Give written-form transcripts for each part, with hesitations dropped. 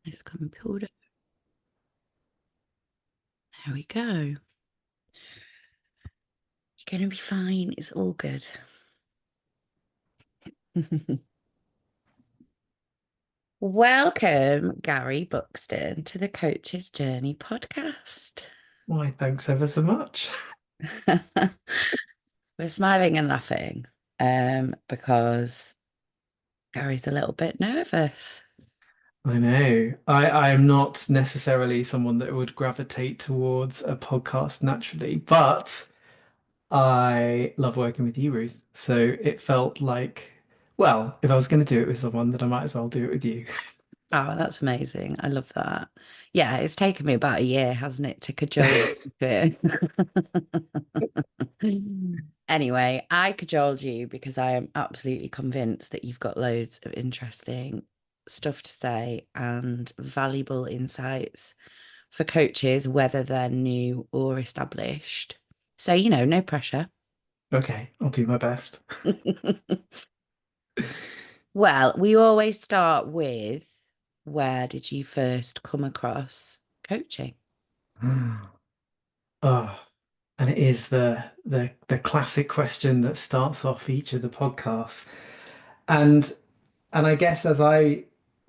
This computer. There we go. You're going to be fine. It's all good. Welcome, Gary Buxton, to the Coach's Journey podcast. Why, thanks ever so much. We're smiling and laughing because Gary's a little bit nervous. I know. I am not necessarily someone that would gravitate towards a podcast naturally, but I love working with you, Ruth. So it felt like, well, if I was going to do it with someone, then I might as well do it with you. Oh, that's amazing. I love that. Yeah, it's taken me about a year, hasn't it, to cajole you into it. Anyway, I cajoled you because I am absolutely convinced that you've got loads of interesting stuff to say and valuable insights for coaches, whether they're new or established. So, no pressure. Okay, I'll do my best. Well, we always start with where did you first come across coaching? Oh, and it is the classic question that starts off each of the podcasts. And and I guess as I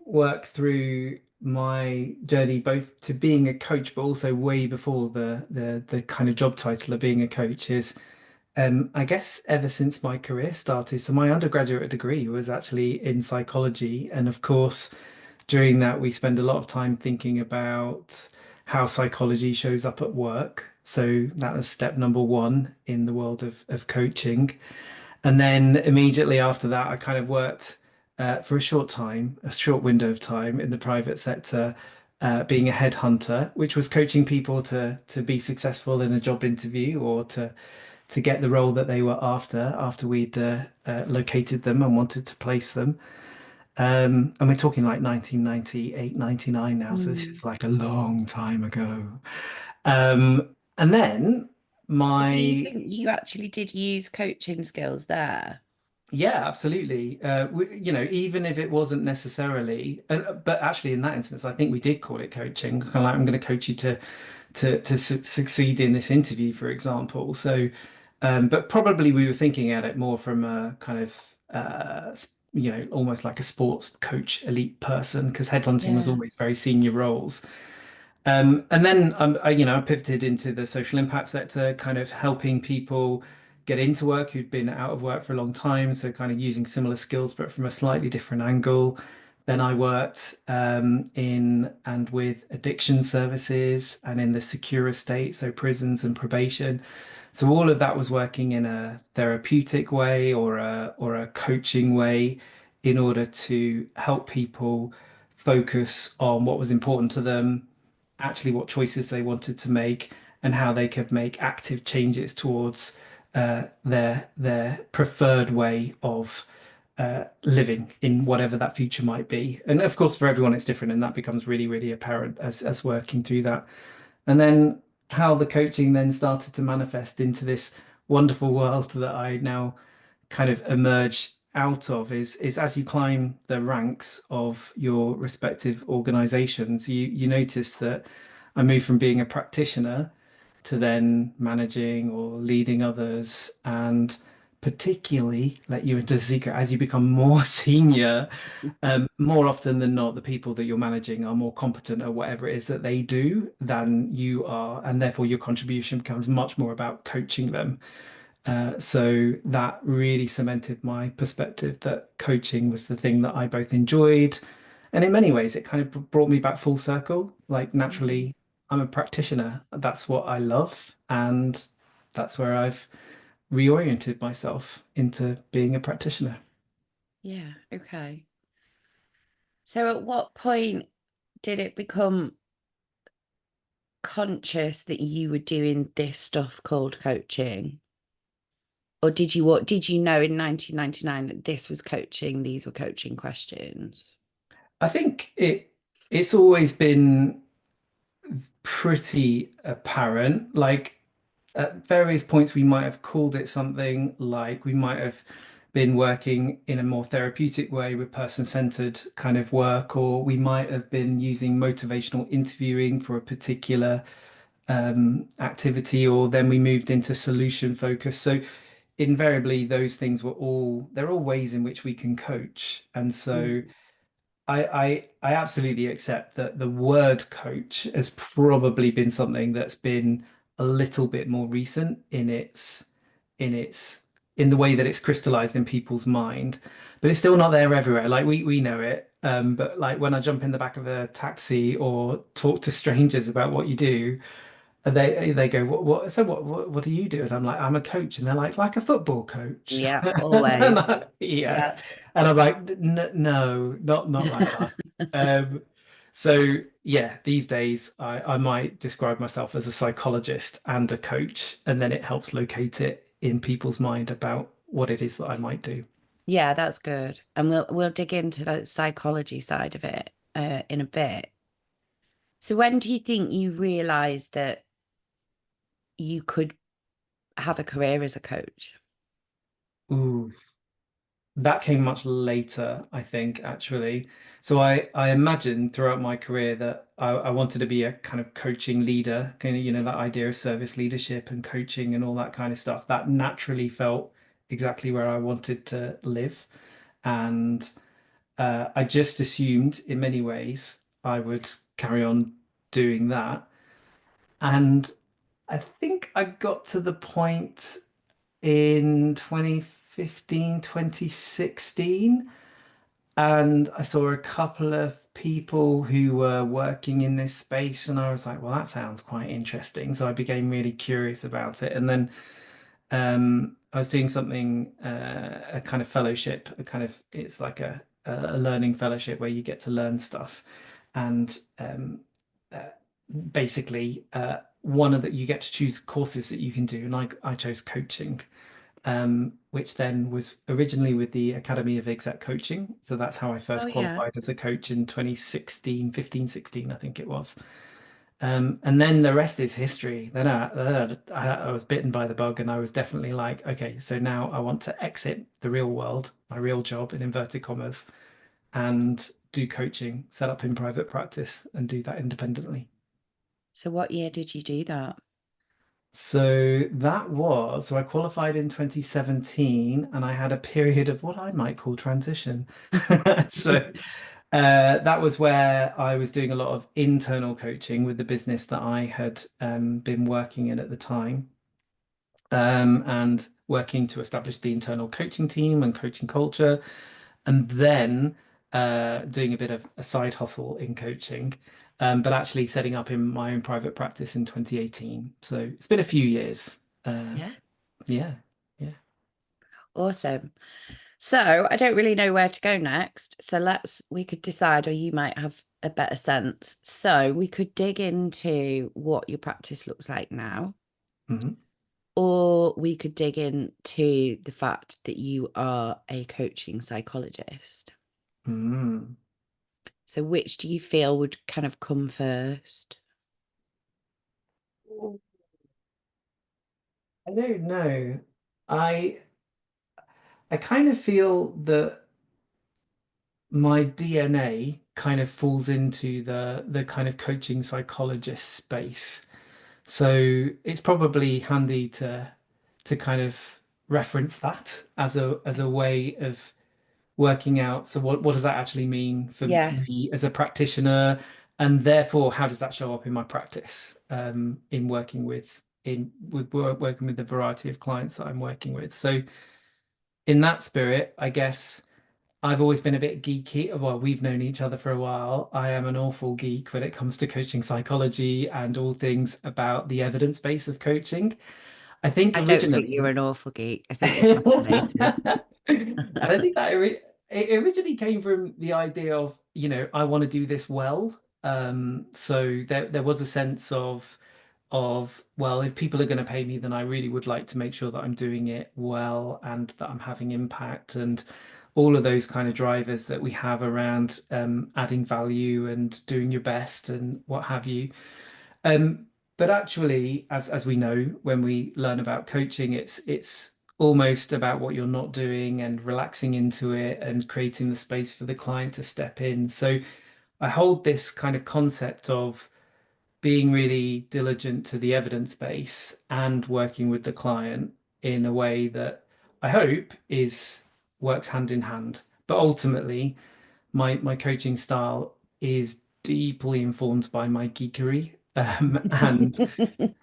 work through my journey, both to being a coach, but also way before the kind of job title of being a coach is, I guess ever since my career started. So my undergraduate degree was actually in psychology, and of course, during that we spend a lot of time thinking about how psychology shows up at work. So that was step number one in the world of coaching. And then immediately after that, I kind of worked for a short time, a short window of time in the private sector, being a headhunter, which was coaching people to be successful in a job interview or to get the role that they were after we'd located them and wanted to place them. And we're talking like 1998, 99 now, so this Mm. is like a long time ago. And then So do you my think you actually did use coaching skills there? Yeah, absolutely. Even if it wasn't necessarily, but actually in that instance, I think we did call it coaching. Kind of like I'm going to coach you to su succeed in this interview, for example. So, but probably we were thinking at it more from a kind of almost like a sports coach, elite person, because headhunting was Yeah. always very senior roles. And then I pivoted into the social impact sector, kind of helping people get into work who'd been out of work for a long time. So kind of using similar skills, but from a slightly different angle. Then I worked in and with addiction services and in the secure estate, so prisons and probation. So all of that was working in a therapeutic way or a coaching way in order to help people focus on what was important to them, actually what choices they wanted to make, and how they could make active changes towards their preferred way of living in whatever that future might be. And of course, for everyone, it's different, and that becomes really, really apparent as working through that. And then how the coaching then started to manifest into this wonderful world that I now kind of emerge out of is as you climb the ranks of your respective organizations, you notice that I moved from being a practitioner to then managing or leading others, and particularly let you into the secret as you become more senior, more often than not, the people that you're managing are more competent at whatever it is that they do than you are, and therefore your contribution becomes much more about coaching them. So that really cemented my perspective that coaching was the thing that I both enjoyed. And in many ways, it kind of brought me back full circle. Like Mm. naturally, I'm a practitioner. That's what I love. And that's where I've reoriented myself into being a practitioner. Yeah. Okay. So at what point did it become conscious that you were doing this stuff called coaching? Or did you know in 1999 that this was coaching, these were coaching questions? I think it's always been pretty apparent. Like at various points, we might have called it something like we might have been working in a more therapeutic way with person-centered kind of work, or we might have been using motivational interviewing for a particular activity, or then we moved into solution focus. So invariably, those things they're all ways in which we can coach. And so Mm. I absolutely accept that the word coach has probably been something that's been a little bit more recent in its in the way that it's crystallized in people's mind, but it's still not there everywhere. Like we know it, but like when I jump in the back of a taxi or talk to strangers about what you do, and they go, what do you do? And I'm like, I'm a coach. And they're like a football coach. Yeah, And always. yeah. Yeah. And I'm like, No, not like that. Um, so yeah, these days I might describe myself as a psychologist and a coach, and then it helps locate it in people's mind about what it is that I might do. Yeah, that's good. And we'll dig into the psychology side of it in a bit. So when do you think you realized that you could have a career as a coach? Ooh. That came much later, I think, actually. So I imagined throughout my career that I wanted to be a kind of coaching leader, kind of, that idea of service leadership and coaching and all that kind of stuff. That naturally felt exactly where I wanted to live. And I just assumed in many ways I would carry on doing that. And I think I got to the point in 2015, 2016. And I saw a couple of people who were working in this space, and I was like, well, that sounds quite interesting. So I became really curious about it. And then I was doing something, a kind of fellowship, it's like a learning fellowship where you get to learn stuff. And uh, basically, one of you get to choose courses that you can do. And I chose coaching, which then was originally with the Academy of Exec Coaching. So that's how I Oh first yeah. qualified as a coach in 2016, 15, 16, I think it was. And then the rest is history. I was bitten by the bug, and I was definitely like, okay, so now I want to exit the real world, my real job in inverted commas, and do coaching, set up in private practice, and do that independently. So what year did you do that? So I qualified in 2017, and I had a period of what I might call transition. So that was where I was doing a lot of internal coaching with the business that I had been working in at the time, and working to establish the internal coaching team and coaching culture, and then doing a bit of a side hustle in coaching, but actually setting up in my own private practice in 2018. So it's been a few years. Uh, Yeah. yeah, yeah. Awesome. So I don't really know where to go next. So we could decide, or you might have a better sense. So we could dig into what your practice looks like now, Mhm. or we could dig into the fact that you are a coaching psychologist. Mm. So which do you feel would kind of come first? I don't know. I I kind of feel that my DNA kind of falls into the kind of coaching psychologist space. So it's probably handy to kind of reference that as a way of working out. So what does that actually mean for Yeah. me as a practitioner? And therefore, how does that show up in my practice, in working working with the variety of clients that I'm working with? So in that spirit, I guess I've always been a bit geeky. Well, we've known each other for a while. I am an awful geek when it comes to coaching psychology and all things about the evidence base of coaching. I think I don't think you're originally, an awful geek. I think you're and fascinated. I think it originally came from the idea of, I want to do this well. So there was a sense of, well, if people are going to pay me, then I really would like to make sure that I'm doing it well and that I'm having impact, and all of those kind of drivers that we have around adding value and doing your best and what have you. But actually, as we know, when we learn about coaching, it's almost about what you're not doing and relaxing into it and creating the space for the client to step in. So I hold this kind of concept of being really diligent to the evidence base and working with the client in a way that I hope is works hand in hand. But ultimately, my coaching style is deeply informed by my geekery. And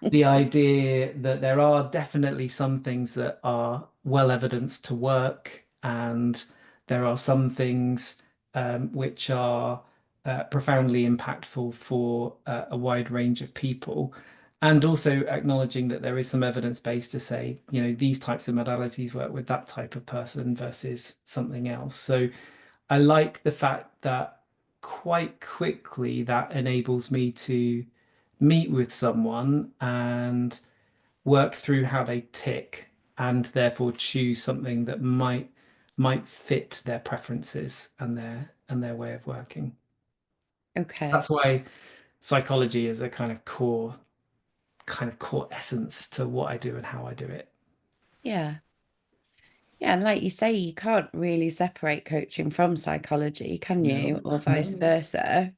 the idea that there are definitely some things that are well evidenced to work, and there are some things which are profoundly impactful for a wide range of people. And also acknowledging that there is some evidence base to say, these types of modalities work with that type of person versus something else. So I like the fact that quite quickly that enables me to meet with someone and work through how they tick and therefore choose something that might fit their preferences and their way of working. Okay. That's why psychology is a kind of core essence to what I do and how I do it. Yeah. Yeah, and like you say, you can't really separate coaching from psychology, can you? No, Or vice no. versa,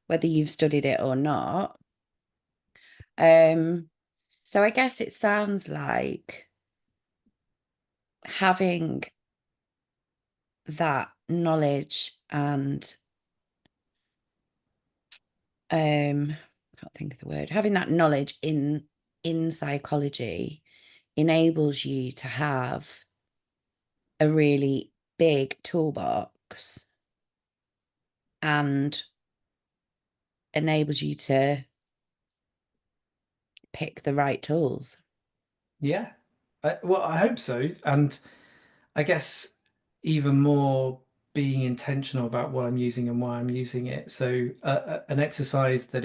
whether you've studied it or not. Um, so I guess it sounds like having that knowledge and can't think of the word, having that knowledge in psychology enables you to have a really big toolbox and enables you to pick the right tools. Yeah. Well, I hope so. And I guess even more being intentional about what I'm using and why I'm using it. So, an exercise that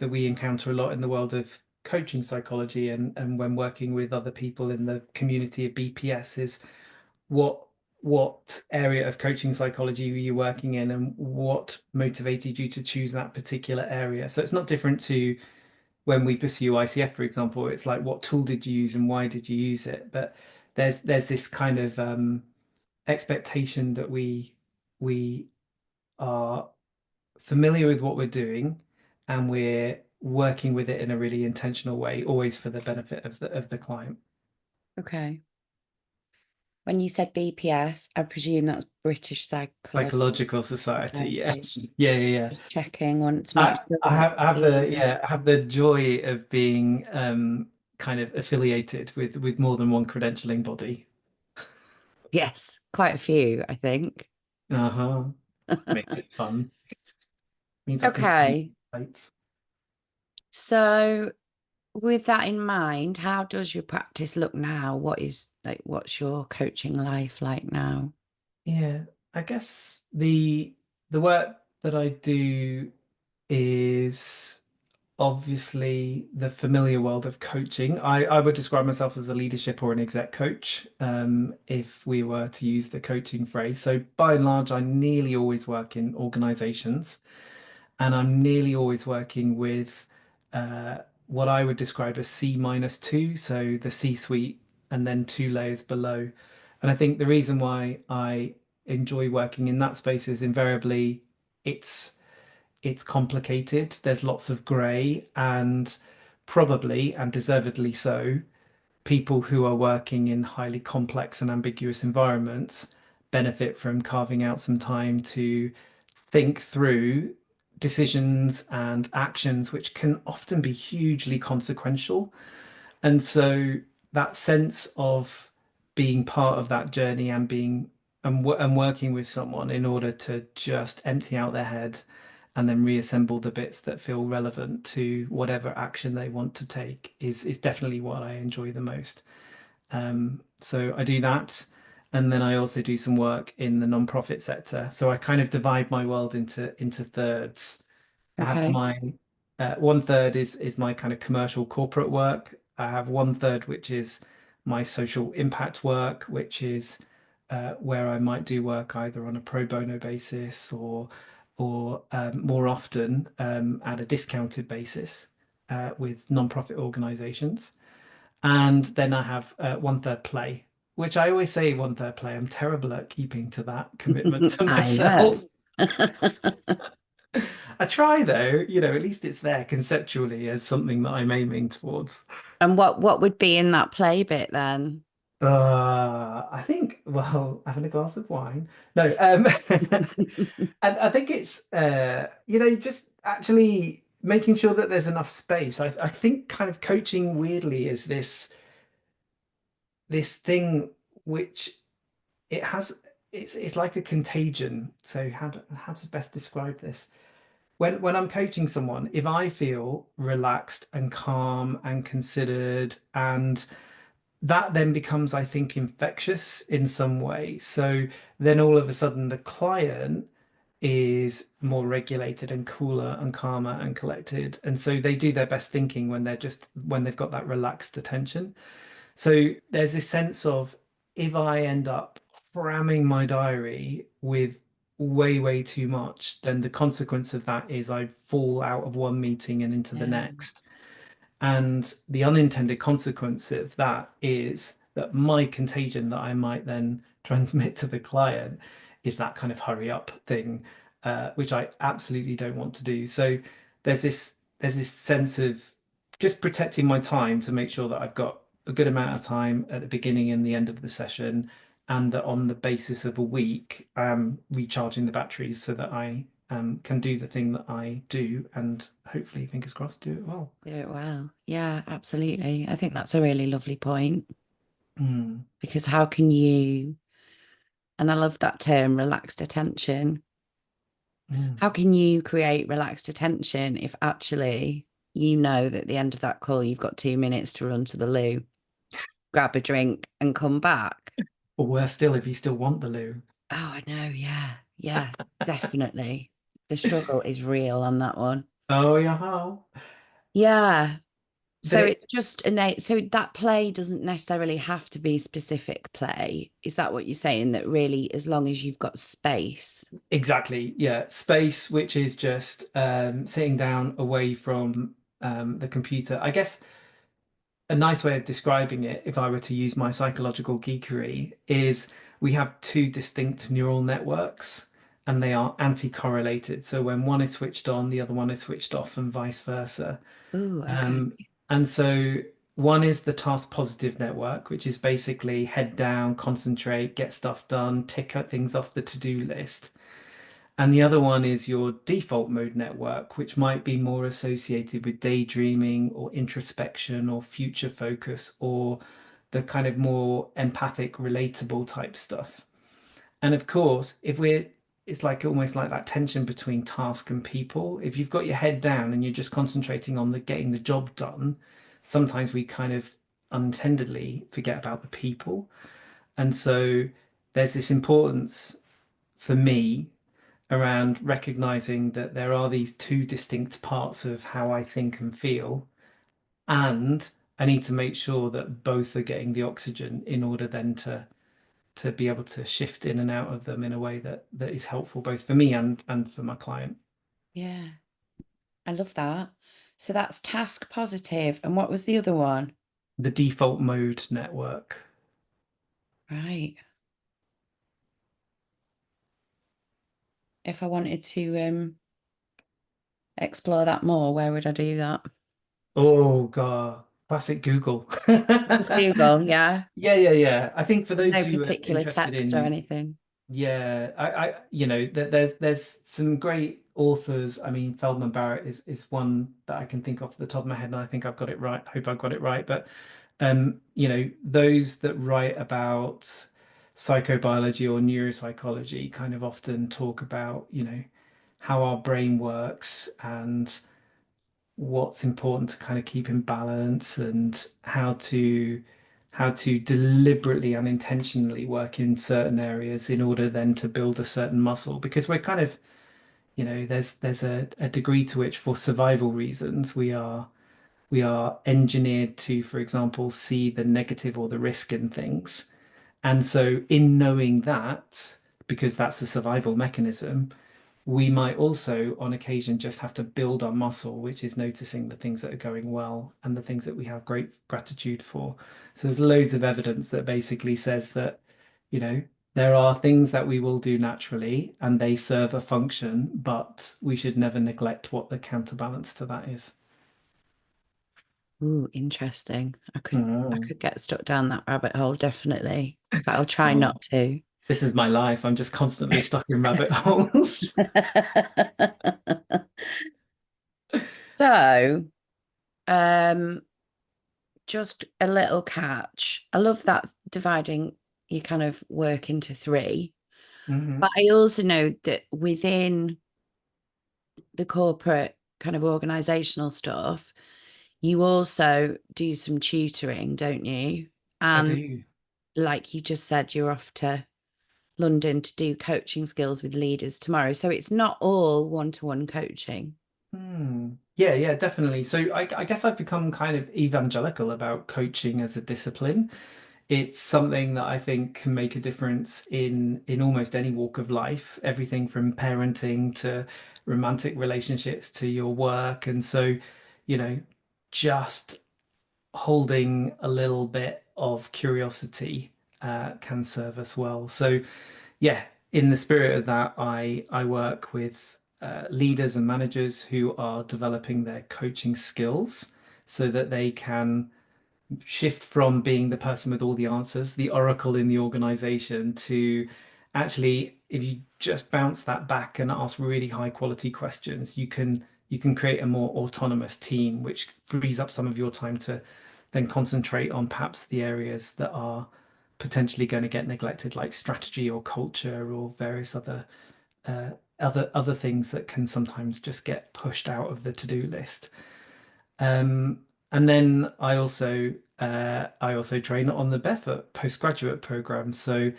we encounter a lot in the world of coaching psychology and when working with other people in the community of BPS is what what area of coaching psychology were you working in and what motivated you to choose that particular area. So it's not different to when we pursue ICF, for example. It's like what tool did you use and why did you use it? But there's this kind of expectation that we are familiar with what we're doing and we're working with it in a really intentional way, always for the benefit of the client. Okay. When you said BPS, I presume that's British Psychological Psychological Society, Society. yes. Yeah, yeah, yeah. Just checking, want to make sure that I have the joy of being kind of affiliated with more than one credentialing body. yes, quite a few, I think. Uh-huh. Makes it fun. Means I can see Okay. lights. So with that in mind, how does your practice look now? What's your coaching life like now? Yeah, I guess the work that I do is obviously the familiar world of coaching. I would describe myself as a leadership or an exec coach, if we were to use the coaching phrase. So by and large, I nearly always work in organizations, and I'm nearly always working with what I would describe as C minus two, so the C-suite and then two layers below. And I think the reason why I enjoy working in that space is invariably it's it's complicated. There's lots of grey, and probably and deservedly so, people who are working in highly complex and ambiguous environments benefit from carving out some time to think through decisions and actions which can often be hugely consequential. And so that sense of being part of that journey and being and working with someone in order to just empty out their head and then reassemble the bits that feel relevant to whatever action they want to take is definitely what I enjoy the most. So I do that. And then I also do some work in the nonprofit sector. So I kind of divide my world into thirds. I have Okay. my one third is my kind of commercial corporate work. I have one third which is my social impact work, which is where I might do work either on a pro bono basis or more often at a discounted basis with nonprofit organizations. And then I have one third play. which I always say 1/3 play. I'm terrible at keeping to that commitment to I know. myself. I try though, at least it's there conceptually as something that I'm aiming towards. And what would be in that play bit then? I think, well, having a glass of wine. No, and I think it's just actually making sure that there's enough space. I think kind of coaching weirdly is this thing which it has it's like a contagion. So how to best describe this? When I'm coaching someone, if I feel relaxed and calm and considered, and that then becomes, I think, infectious in some way. So then all of a sudden the client is more regulated and cooler and calmer and collected. And so they do their best thinking when they've got that relaxed attention. So there's this sense of, if I end up cramming my diary with way, way too much, then the consequence of that is I fall out of one meeting and into the Yeah, next. And the unintended consequence of that is that my contagion that I might then transmit to the client is that kind of hurry up thing, which I absolutely don't want to do. So there's this sense of just protecting my time to make sure that I've got a good amount of time at the beginning and the end of the session, and that on the basis of a week, I'm recharging the batteries so that I can do the thing that I do, and hopefully, fingers crossed, do it well. do it well. Yeah, absolutely. I think that's a really lovely point Mm, because how can you, and I love that term, relaxed attention. mm. How can you create relaxed attention if actually you know that at the end of that call, you've got 2 minutes to run to the loo, grab a drink, and come back? Or worse still, if you still want the loo. Oh, I know. Yeah. Yeah, definitely. The struggle is real on that one. Oh, yeah. How? Yeah. But So it's just innate. So that play doesn't necessarily have to be specific play. Is that what you're saying? That really, as long as you've got space. exactly, yeah. Space, which is just sitting down away from the computer. I guess a nice way of describing it, if I were to use my psychological geekery, is we have two distinct neural networks and they are anti-correlated. So when one is switched on, the other one is switched off, and vice versa. Oh, okay. Um, and so one is the task positive network, which is basically head down, concentrate, get stuff done, tick things off the to-do list. And the other one is your default mode network, which might be more associated with daydreaming or introspection or future focus or the kind of more empathic, relatable type stuff. And of course, it's like almost like that tension between task and people. If you've got your head down and you're just concentrating on the getting the job done, sometimes we kind of unintendedly forget about the people. And so there's this importance for me around recognizing that there are these two distinct parts of how I think and feel, and I need to make sure that both are getting the oxygen in order then to be able to shift in and out of them in a way that is helpful both for me and for my client. Yeah, I love that. So that's task positive. And what was the other one? The default mode network. Right. If I wanted to explore that more, where would I do that? Oh God, classic Google. Just Google, yeah. Yeah, yeah, yeah. I think for There's those no who are particular interested text or in, anything. yeah, there's some great authors. I mean, Feldman Barrett is one that I can think off the top of my head, and I think I've got it right. I hope I've got it right. But those that write about psychobiology or neuropsychology kind of often talk about, how our brain works and what's important to kind of keep in balance, and how to deliberately and intentionally work in certain areas in order then to build a certain muscle, because we're kind of, there's a degree to which, for survival reasons, we are engineered to, for example, see the negative or the risk in things. And so in knowing that, because that's a survival mechanism, we might also, on occasion, just have to build our muscle, which is noticing the things that are going well and the things that we have great gratitude for. So there's loads of evidence that basically says that, you know, there are things that we will do naturally and they serve a function, but we should never neglect what the counterbalance to that is. Ooh, interesting. I Mm. could get stuck down that rabbit hole, definitely, but I'll try Oh, not to. this is my life. I'm just constantly stuck in rabbit holes. So, um, just a little catch. I love that dividing your kind of work into three, Hmm. but I also know that within the corporate kind of organizational stuff, you also do some tutoring, don't you? I And do. like you just said, you're off to London to do coaching skills with leaders tomorrow. So it's not all one-to-one coaching. Hmm. Yeah, yeah, definitely. So I guess I've become kind of evangelical about coaching as a discipline. It's something that I think can make a difference in almost any walk of life, everything from parenting to romantic relationships to your work. And so, you know, just holding a little bit of curiosity can serve us well. So yeah, in the spirit of that, I work with leaders and managers who are developing their coaching skills so that they can shift from being the person with all the answers, the oracle in the organization, to actually, if you just bounce that back and ask really high quality questions, you can create a more autonomous team, which frees up some of your time to then concentrate on perhaps the areas that are potentially going to get neglected, like strategy or culture or various uh, other things that can sometimes just get pushed out of the to-do list. And then I also train on the Barefoot postgraduate program. So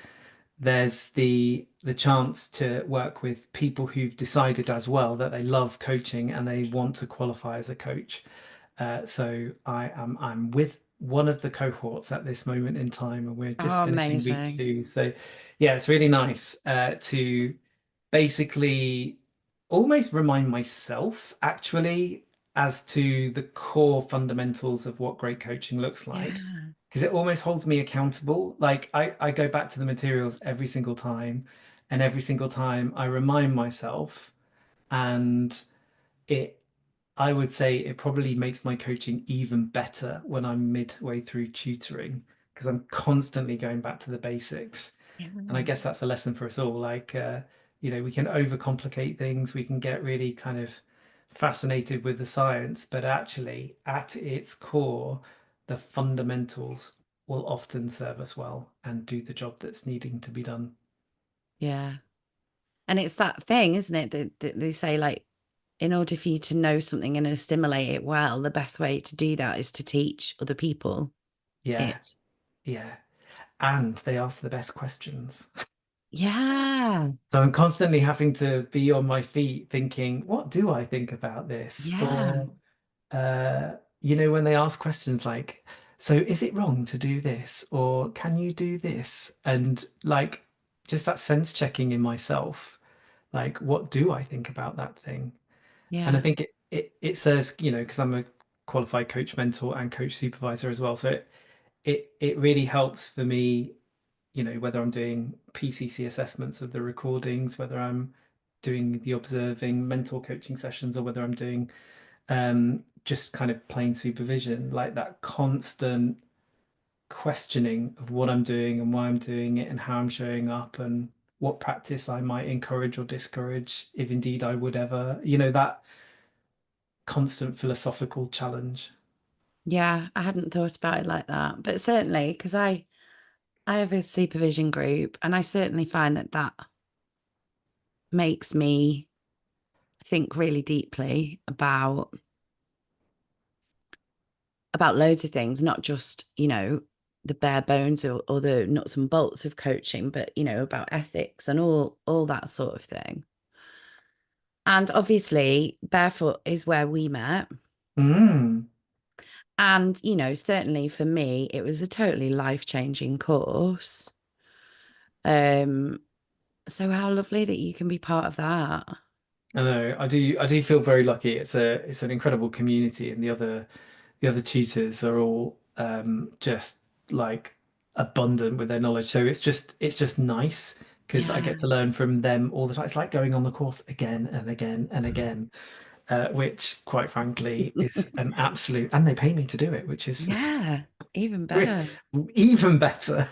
there's the chance to work with people who've decided as well that they love coaching and they want to qualify as a coach. So I'm with one of the cohorts at this moment in time, and we're just Oh, finishing week amazing. 2. So yeah, it's really nice to basically almost remind myself actually as to the core fundamentals of what great coaching looks like. Yeah. Because it almost holds me accountable. Like I go back to the materials every single time, and every single time I remind myself, and it I would say it probably makes my coaching even better when I'm midway through tutoring because I'm constantly going back to the basics. Yeah. And I guess that's a lesson for us all. Like, we can overcomplicate things, we can get really kind of fascinated with the science, but actually, at its core, the fundamentals will often serve us well and do the job that's needing to be done. Yeah. And it's that thing, isn't it? That they say, like, in order for you to know something and assimilate it well, the best way to do that is to teach other people Yeah, it. yeah. And they ask the best questions. Yeah. So I'm constantly having to be on my feet thinking, what do I think about this? Yeah. Or, when they ask questions like, so is it wrong to do this? Or can you do this? And like, just that sense checking in myself, like, what do I think about that thing? And I Yeah. think it serves, because I'm a qualified coach mentor and coach supervisor as well. So it really helps for me, whether I'm doing PCC assessments of the recordings, whether I'm doing the observing mentor coaching sessions, or whether I'm doing just kind of plain supervision, like that constant questioning of what I'm doing and why I'm doing it and how I'm showing up and what practice I might encourage or discourage, if indeed I would ever, that constant philosophical challenge. Yeah. I hadn't thought about it like that. But certainly, because I have a supervision group, and I certainly find that makes me think really deeply about loads of things, not just, the bare bones or the nuts and bolts of coaching, but, about ethics and all that sort of thing. And obviously, Barefoot is where we met. Mm. And, certainly for me, it was a totally life-changing course. Um, so how lovely that you can be part of that. I know. I do feel very lucky. It's an incredible community, and the other tutors are all just like abundant with their knowledge. So it's just nice because I Yeah. get to learn from them all the time. It's like going on the course again and again and again, which quite frankly is an absolute, and they pay me to do it, which is Yeah, even better. even better.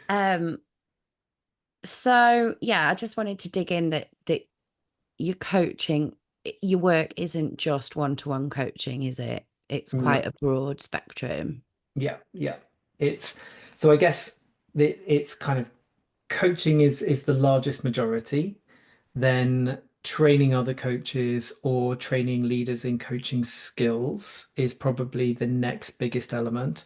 Um, so yeah, I just wanted to dig in that your coaching, your work isn't just one-to-one coaching, is it? It's quite No. a broad spectrum. Yeah, yeah. It's so I guess it's kind of coaching is the largest majority, then training other coaches or training leaders in coaching skills is probably the next biggest element.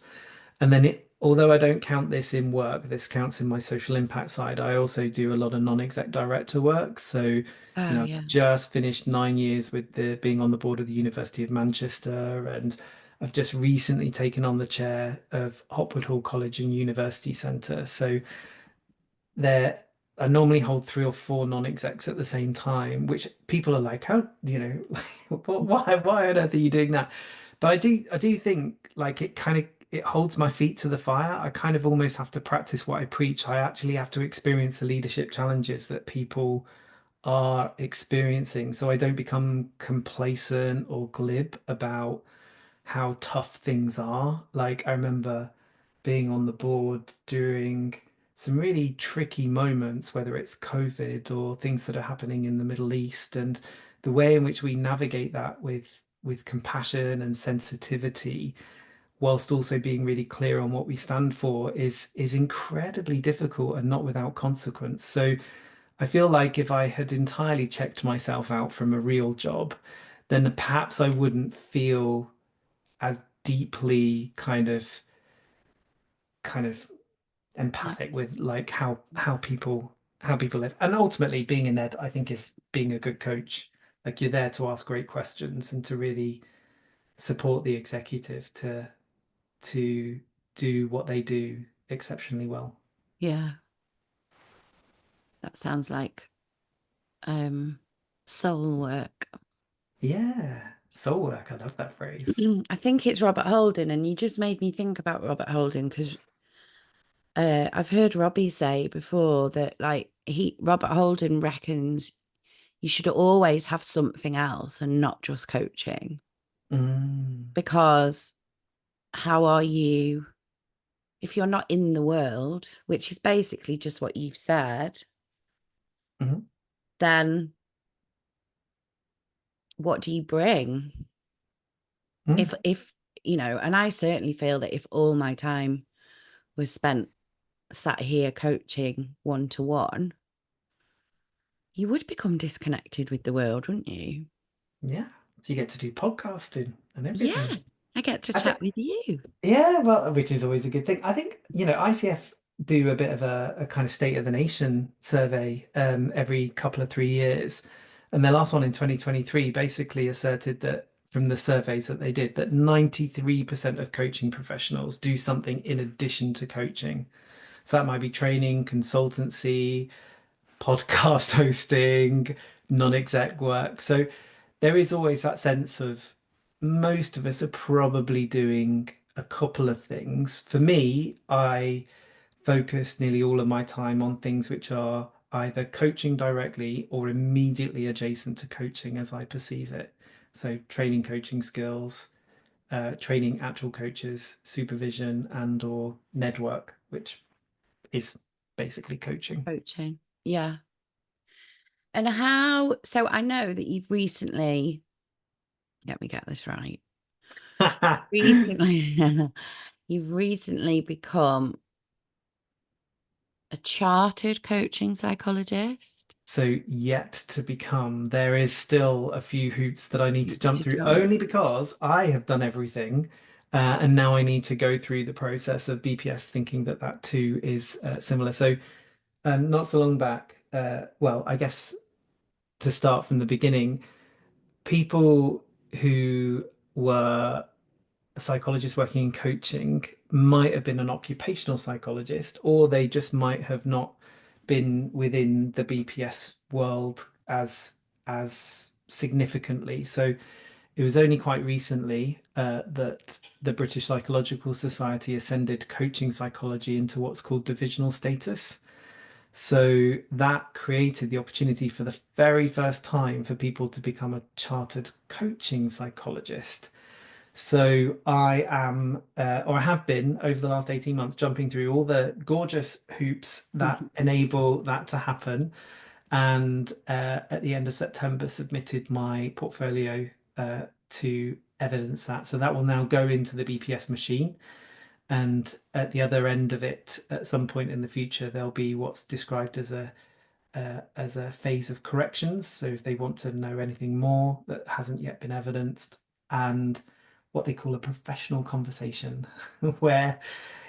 And then although I don't count this in work, this counts in my social impact side. I also do a lot of non-exec director work. So, Oh I've yeah. just finished 9 years with the being on the board of the University of Manchester, and I've just recently taken on the chair of Hopwood Hall College and University Centre. So there I normally hold three or four non-execs at the same time, which people are like, how, why on earth are you doing that? But I do think like it holds my feet to the fire. I kind of almost have to practice what I preach. I actually have to experience the leadership challenges that people are experiencing, so I don't become complacent or glib about how tough things are. Like I remember being on the board during some really tricky moments, whether it's COVID or things that are happening in the Middle East, and the way in which we navigate that with compassion and sensitivity, whilst also being really clear on what we stand for, is incredibly difficult and not without consequence. So I feel like if I had entirely checked myself out from a real job, then perhaps I wouldn't feel as deeply kind of Yeah. empathic with like how people live. And ultimately being an ed, I think, is being a good coach. Like you're there to ask great questions and to really support the executive to do what they do exceptionally well. Yeah. That sounds like um soul work. Yeah. Soul work. I love that phrase. I think it's Robert Holden, and you just made me think about Robert Holden because I've heard Robbie say before that like Robert Holden reckons you should always have something else and not just coaching Mm. because how are you if you're not in the world, which is basically just what you've said, Mhm. then what do you bring? Mm. If and I certainly feel that if all my time was spent sat here coaching one to one, you would become disconnected with the world, wouldn't you? Yeah. You get to do podcasting and Yeah, everything. I get to I think chat with you. Yeah, well, which is always a good thing. I think, ICF do a bit of a kind of state of the nation survey every couple of 3 years. And their last one in 2023 basically asserted that from the surveys that they did, that 93% of coaching professionals do something in addition to coaching. So that might be training, consultancy, podcast hosting, non-exec work. So there is always that sense of most of us are probably doing a couple of things. For me, I focus nearly all of my time on things which are either coaching directly or immediately adjacent to coaching as I perceive it. So training coaching skills, training actual coaches, supervision and or network, which is basically coaching. Coaching. Yeah. And how, so I know that you've recently, let me get this right. Recently, you've recently become a chartered coaching psychologist. So yet to become, there is still a few hoops that I need to Hoops jump to through, jump. only because I have done everything, and now I need to go through the process of BPS, thinking that that too is similar. So, not so long back, well, I guess to start from the beginning, people who were a psychologist working in coaching might have been an occupational psychologist, or they just might have not been within the BPS world as significantly. So it was only quite recently that the British Psychological Society ascended coaching psychology into what's called divisional status. So that created the opportunity for the very first time for people to become a chartered coaching psychologist. So I am, or I have been over the last 18 months, jumping through all the gorgeous hoops that enable that to happen. And at the end of September, submitted my portfolio to evidence that. So that will now go into the BPS machine. And at the other end of it, at some point in the future, there'll be what's described as a phase of corrections. So if they want to know anything more that hasn't yet been evidenced, and what they call a professional conversation, where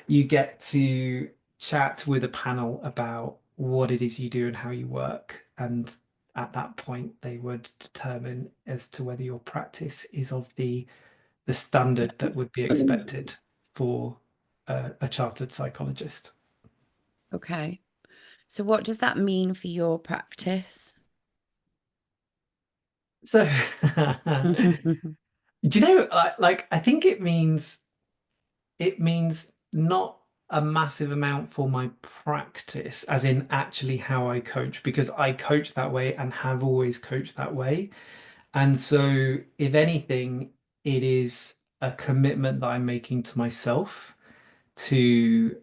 you get to chat with a panel about what it is you do and how you work. And at that point, they would determine as to whether your practice is of the standard that would be expected for a chartered psychologist. Okay. So what does that mean for your practice? So, do you know, like, I think it means not a massive amount for my practice, as in actually how I coach, because I coach that way and have always coached that way. And so, if anything, it is a commitment that I'm making to myself to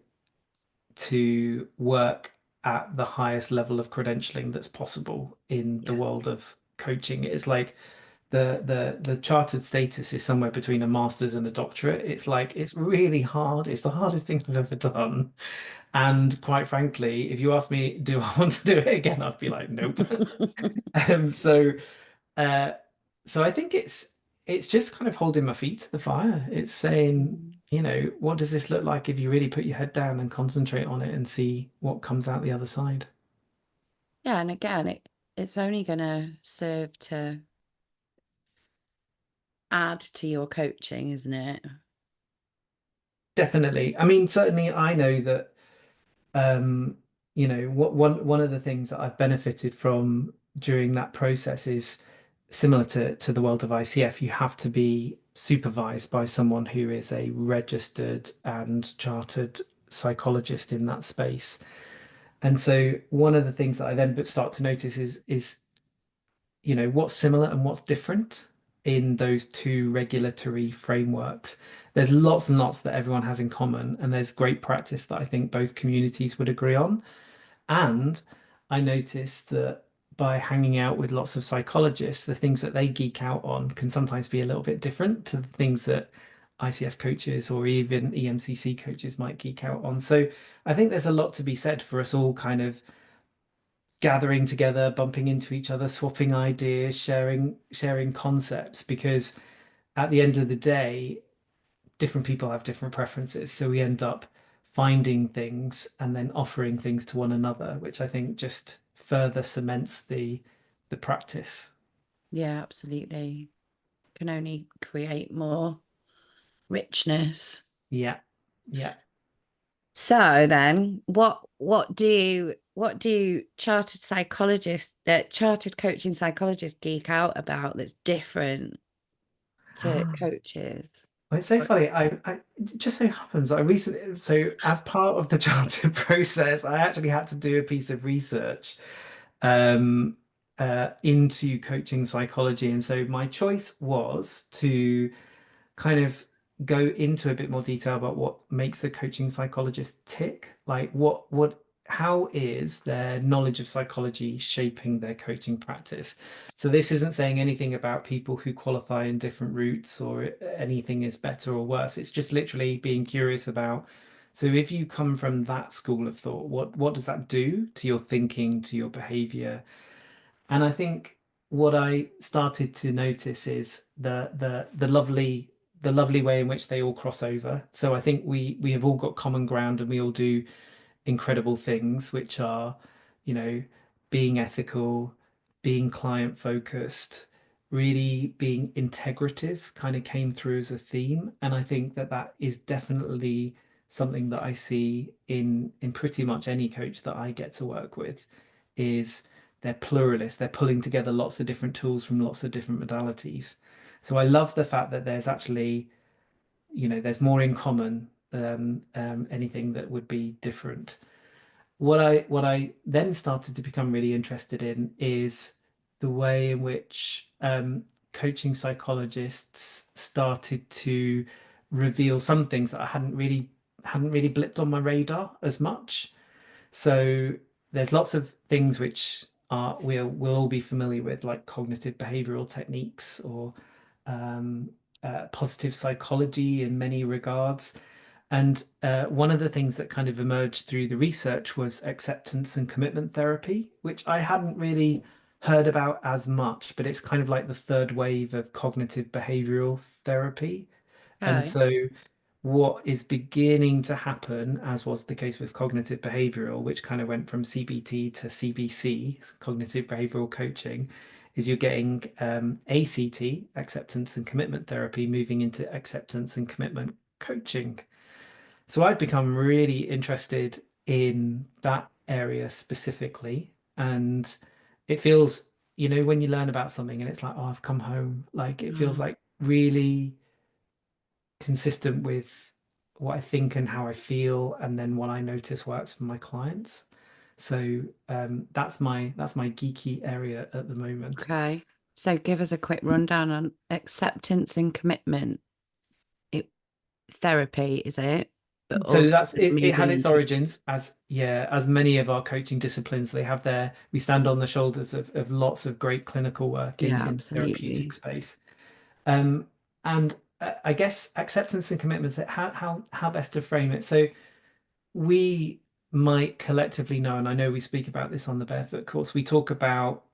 work at the highest level of credentialing that's possible in the Yeah. world of coaching. It's like the chartered status is somewhere between a master's and a doctorate. It's like it's really hard. It's the hardest thing I've ever done. And quite frankly, if you ask me, do I want to do it again? I'd be like, nope. Um, so uh so I think it's just kind of holding my feet to the fire. It's saying, Mm. what does this look like if you really put your head down and concentrate on it and see what comes out the other side? Yeah, and again, it's only gonna serve to add to your coaching, isn't it? Definitely. I mean, certainly I know that um, what one of the things that I've benefited from during that process is similar to the world of ICF. You have to be supervised by someone who is a registered and chartered psychologist in that space. And so one of the things that I then start to notice is what's similar and what's different in those two regulatory frameworks. There's lots and lots that everyone has in common, and there's great practice that I think both communities would agree on. And I noticed that by hanging out with lots of psychologists, the things that they geek out on can sometimes be a little bit different to the things that ICF coaches or even EMCC coaches might geek out on. So I think there's a lot to be said for us all kind of gathering together, bumping into each other, swapping ideas, sharing concepts, because at the end of the day, different people have different preferences. So we end up finding things and then offering things to one another, which I think just further cements the practice. Yeah, absolutely. Can only create more richness. Yeah. Yeah. So then, what do chartered psychologists, that chartered coaching psychologists geek out about that's different to coaches? Well, it's so What- funny. It just so happens I recently, so as part of the charter process, I actually had to do a piece of research um, into coaching psychology, and so my choice was to kind of go into a bit more detail about what makes a coaching psychologist tick. Like how is their knowledge of psychology shaping their coaching practice? So this isn't saying anything about people who qualify in different routes or anything is better or worse. It's just literally being curious about. So if you come from that school of thought, what does that do to your thinking, to your behavior? And I think what I started to notice is the lovely way in which they all cross over. So I think we have all got common ground and we all do incredible things, which are, you know, being ethical, being client focused, really being integrative kind of came through as a theme. And I think that that is definitely something that I see in pretty much any coach that I get to work with is they're pluralist. They're pulling together lots of different tools from lots of different modalities. So I love the fact that there's actually, there's more in common than anything that would be different. What I then started to become really interested in is the way in which coaching psychologists started to reveal some things that I hadn't really blipped on my radar as much. So there's lots of things which are we'll all be familiar with, like cognitive behavioral techniques or um, positive psychology in many regards. And one of the things that kind of emerged through the research was acceptance and commitment therapy, which I hadn't really heard about as much, but it's kind of like the third wave of cognitive behavioral therapy. And Okay. so what is beginning to happen, as was the case with cognitive behavioral, which kind of went from CBT to CBC, cognitive behavioral coaching, is you're getting ACT, acceptance and commitment therapy, moving into acceptance and commitment coaching. So I've become really interested in that area specifically. And it feels, when you learn about something and it's like, oh, I've come home, like it feels Mm. like really consistent with what I think and how I feel, and then what I notice works for my clients. So that's my geeky area at the moment. Okay. So give us a quick rundown on acceptance and commitment. It therapy, is it? But So also that's it. It moving had its into origins as, yeah, as many of our coaching disciplines, we stand on the shoulders of lots of great clinical work yeah, in the therapeutic absolutely. space. Um, and I guess acceptance and commitment, how best to frame it. So we might collectively know, and I know we speak about this on the Barefoot course, we talk about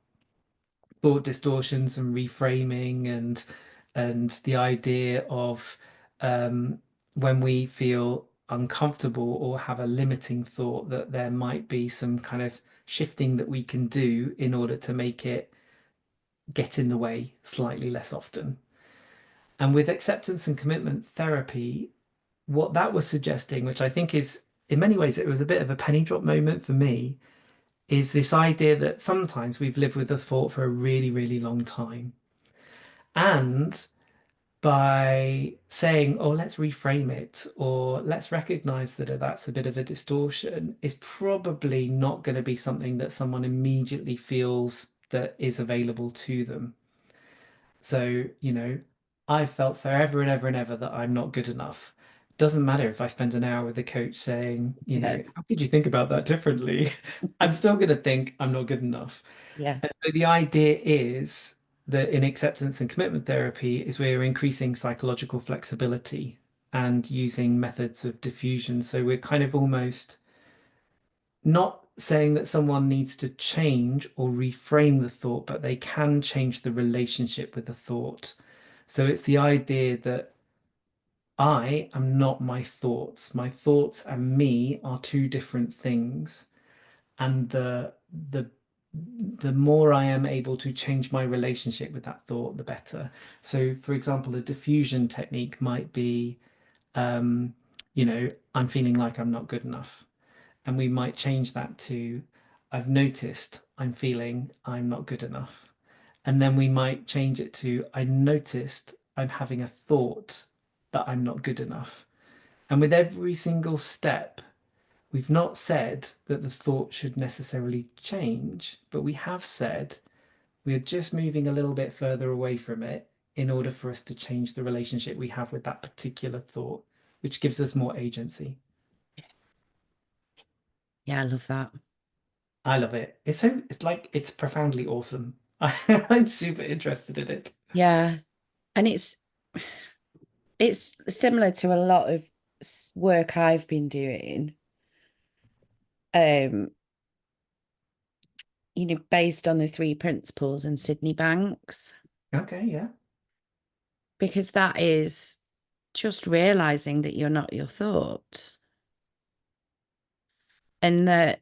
thought distortions and reframing and the idea of when we feel uncomfortable or have a limiting thought, that there might be some kind of shifting that we can do in order to make it get in the way slightly less often. And with acceptance and commitment therapy, what that was suggesting, which I think is in many ways it was a bit of a penny drop moment for me, is this idea that sometimes we've lived with a thought for a really, really long time. And by saying, oh, let's reframe it, or let's recognize that that's a bit of a distortion, is probably not going to be something that someone immediately feels that is available to them. So, I've felt forever and ever and ever that I'm not good enough. Doesn't matter if I spend an hour with a coach saying, Yes. how could you think about that differently? I'm still going to think I'm not good enough. Yeah. And so the idea is that in acceptance and commitment therapy is we're increasing psychological flexibility and using methods of diffusion. So we're kind of almost not saying that someone needs to change or reframe the thought, but they can change the relationship with the thought. So it's the idea that I am not my thoughts. My thoughts and me are two different things. And the the more I am able to change my relationship with that thought, the better. So, for example, a diffusion technique might be, um, I'm feeling like I'm not good enough. And we might change that to, I've noticed I'm feeling I'm not good enough. And then we might change it to, I noticed I'm having a thought that I'm not good enough. And with every single step, we've not said that the thought should necessarily change, but we have said we're just moving a little bit further away from it in order for us to change the relationship we have with that particular thought, which gives us more agency. Yeah, I love that. I love it. It's profoundly awesome. I'm super interested in it. Yeah. And it's similar to a lot of work I've been doing, um, based on the three principles and Sydney Banks, Okay, yeah. because that is just realizing that you're not your thoughts and that,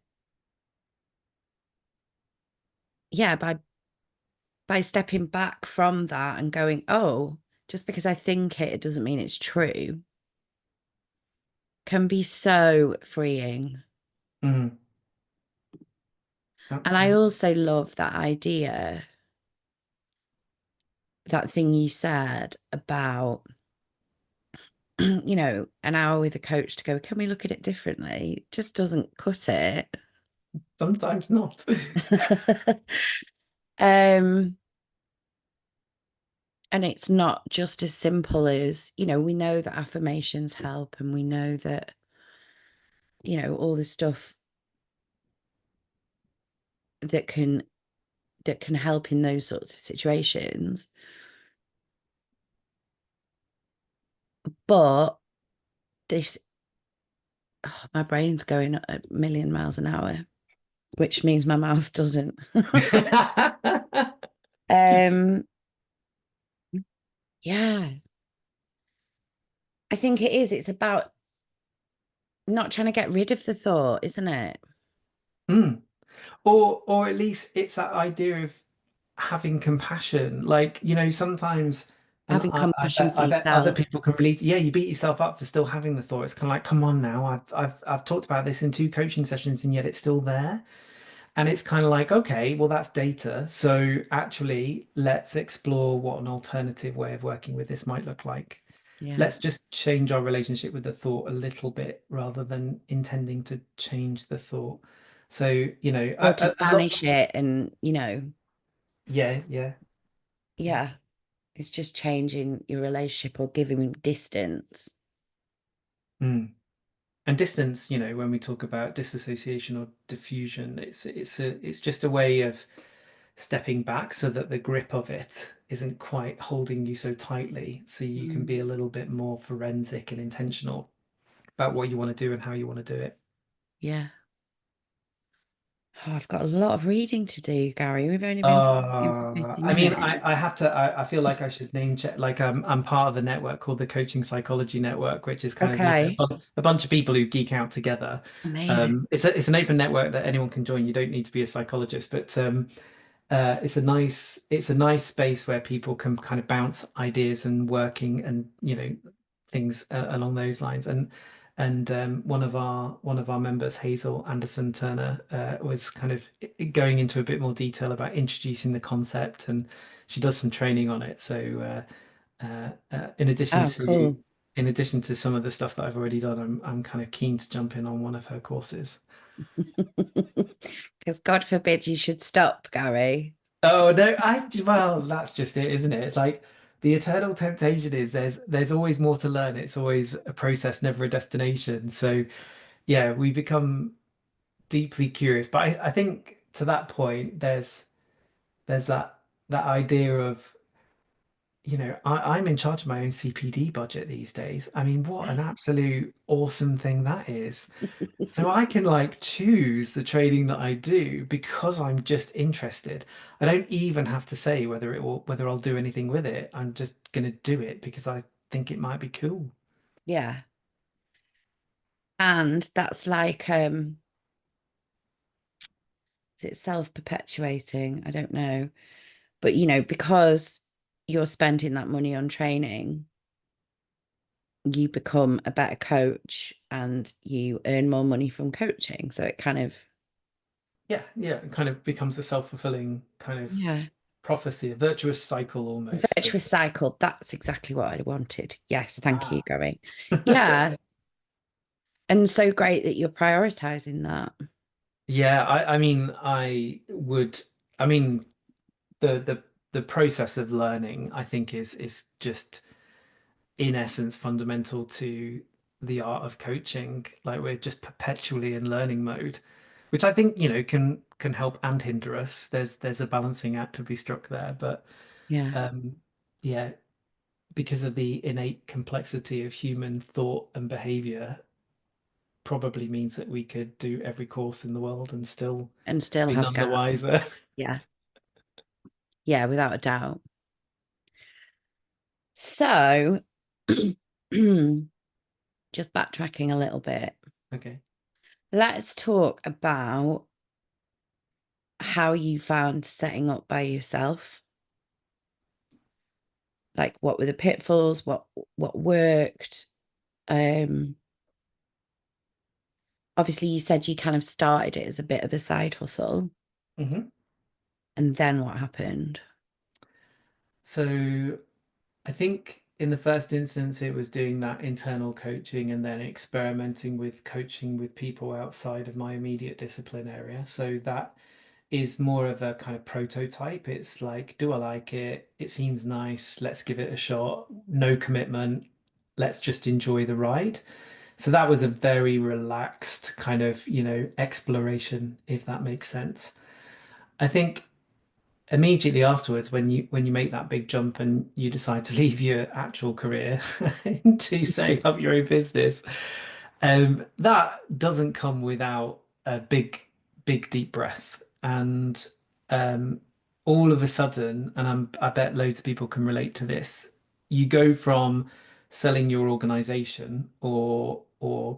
yeah, by stepping back from that and going, oh, just because I think it doesn't mean it's true, can be so freeing. Mm. And I Absolutely. also love that idea, that thing you said about, an hour with a coach to go, can we look at it differently? It just doesn't cut it. Sometimes not. Um, and it's not just as simple as, we know that affirmations help and we know that, all the stuff that can help in those sorts of situations. But this, oh, my brain's going at a million miles an hour, which means my mouth doesn't. um, yeah, I think it is. It's about not trying to get rid of the thought, isn't it? Mm. Or at least it's that idea of having compassion. Like, sometimes, and Having I compassion bet for I bet other yourself. people can relate. Yeah, you beat yourself up for still having the thought. It's kind of like, come on now, I've talked about this in 2 coaching sessions, and yet it's still there. And it's kind of like, okay, well, that's data. So actually, let's explore what an alternative way of working with this might look like. Yeah. Let's just change our relationship with the thought a little bit rather than intending to change the thought. So, Or to a lot. banish it and, Yeah, yeah. yeah, it's just changing your relationship or giving distance. Mm. And distance, when we talk about disassociation or diffusion, it's just a way of stepping back so that the grip of it isn't quite holding you so tightly, so you can Mm, be a little bit more forensic and intentional about what you want to do and how you want to do it. yeah. Oh, I've got a lot of reading to do, Gary. We've only been talking for 50 I mean, minutes. I have to, I feel like I should name check, like, I'm part of a network called the Coaching Psychology Network, which is kind of like Okay. a bunch of people who geek out together. Amazing. It's an open network that anyone can join. You don't need to be a psychologist, but it's a nice space where people can kind of bounce ideas and working and things along those lines. And one of our members, Hazel Anderson Turner, was kind of going into a bit more detail about introducing the concept, and she does some training on it. So Oh, cool. in addition to some of the stuff that I've already done, I'm kind of keen to jump in on one of her courses. Because God forbid you should stop, Gary. Oh no, well, that's just it, isn't it? It's like the eternal temptation is there's always more to learn. It's always a process, never a destination. So yeah, we become deeply curious. But I think to that point, there's that idea of, I'm in charge of my own CPD budget these days. I mean, what an absolute awesome thing that is. So I can like choose the trading that I do because I'm just interested. I don't even have to say whether I'll do anything with it. I'm just gonna do it because I think it might be cool. Yeah. And that's like, is it self-perpetuating? I don't know. But, because you're spending that money on training, you become a better coach and you earn more money from coaching. So it kind of, Yeah, yeah, it kind of becomes a self-fulfilling kind of yeah, prophecy, a virtuous cycle almost. virtuous cycle. That's exactly what I wanted. Yes, thank you, Ah. Gary. Yeah. And so great that you're prioritizing that. Yeah, I mean, I mean, the process of learning, I think is just in essence fundamental to the art of coaching. Like we're just perpetually in learning mode, which I think, can help and hinder us. There's a balancing act to be struck there, but Yeah. um, yeah, because of the innate complexity of human thought and behavior, probably means that we could do every course in the world and still And still be have none the gaps. wiser. Yeah. Yeah, without a doubt. So, just backtracking a little bit, Okay. let's talk about how you found setting up by yourself. Like what were the pitfalls, what worked? Um, Obviously you said you kind of started it as a bit of a side hustle. Hmm. And then what happened? So I think in the first instance, it was doing that internal coaching and then experimenting with coaching with people outside of my immediate discipline area. So that is more of a kind of prototype. It's like, do I like it? It seems nice. Let's give it a shot. No commitment. Let's just enjoy the ride. So that was a very relaxed kind of, exploration, if that makes sense. I think immediately afterwards, when you make that big jump and you decide to leave your actual career into setting up your own business, that doesn't come without a big deep breath. And um, all of a sudden, and I bet loads of people can relate to this, you go from selling your organization or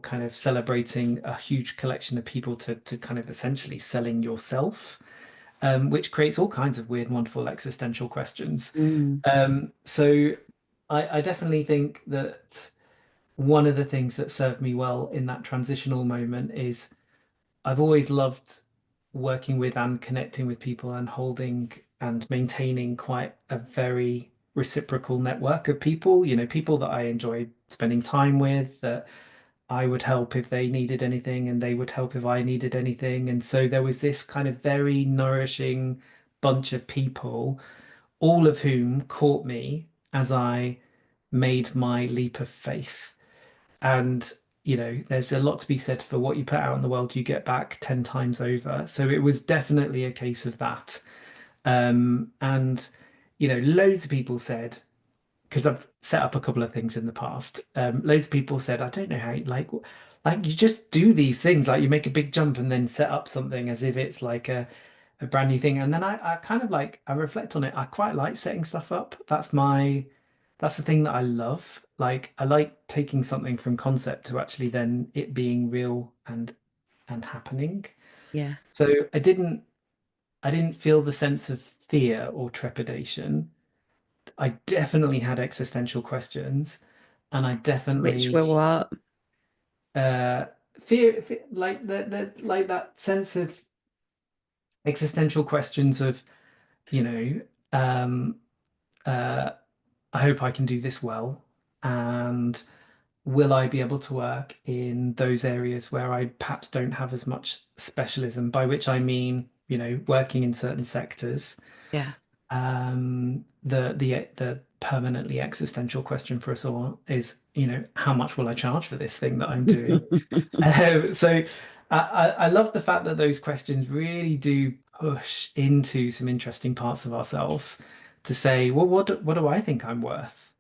kind of celebrating a huge collection of people to kind of essentially selling yourself, which creates all kinds of weird, wonderful existential questions. Mm, So I definitely think that one of the things that served me well in that transitional moment is I've always loved working with and connecting with people and holding and maintaining quite a very reciprocal network of people, people that I enjoy spending time with, that I would help if they needed anything and they would help if I needed anything. And so there was this kind of very nourishing bunch of people, all of whom caught me as I made my leap of faith. And, there's a lot to be said for what you put out in the world, you get back 10 times over. So it was definitely a case of that. And, loads of people said, because I've set up a couple of things in the past. Loads of people said, I don't know how you like you just do these things, like you make a big jump and then set up something as if it's like a brand new thing. And then I kind of like I reflect on it. I quite like setting stuff up. That's the thing that I love. Like I like taking something from concept to actually then it being real and happening. yeah. So I didn't feel the sense of fear or trepidation. I definitely had existential questions, and I Which were definitely what? uh fear like like that sense of existential questions of, you know, um uh I hope I can do this well, and will I be able to work in those areas where I perhaps don't have as much specialism, by which I mean, working in certain sectors. Yeah. The permanently existential question for us all is, how much will I charge for this thing that I'm doing? So I love the fact that those questions really do push into some interesting parts of ourselves to say, well, what do I think I'm worth?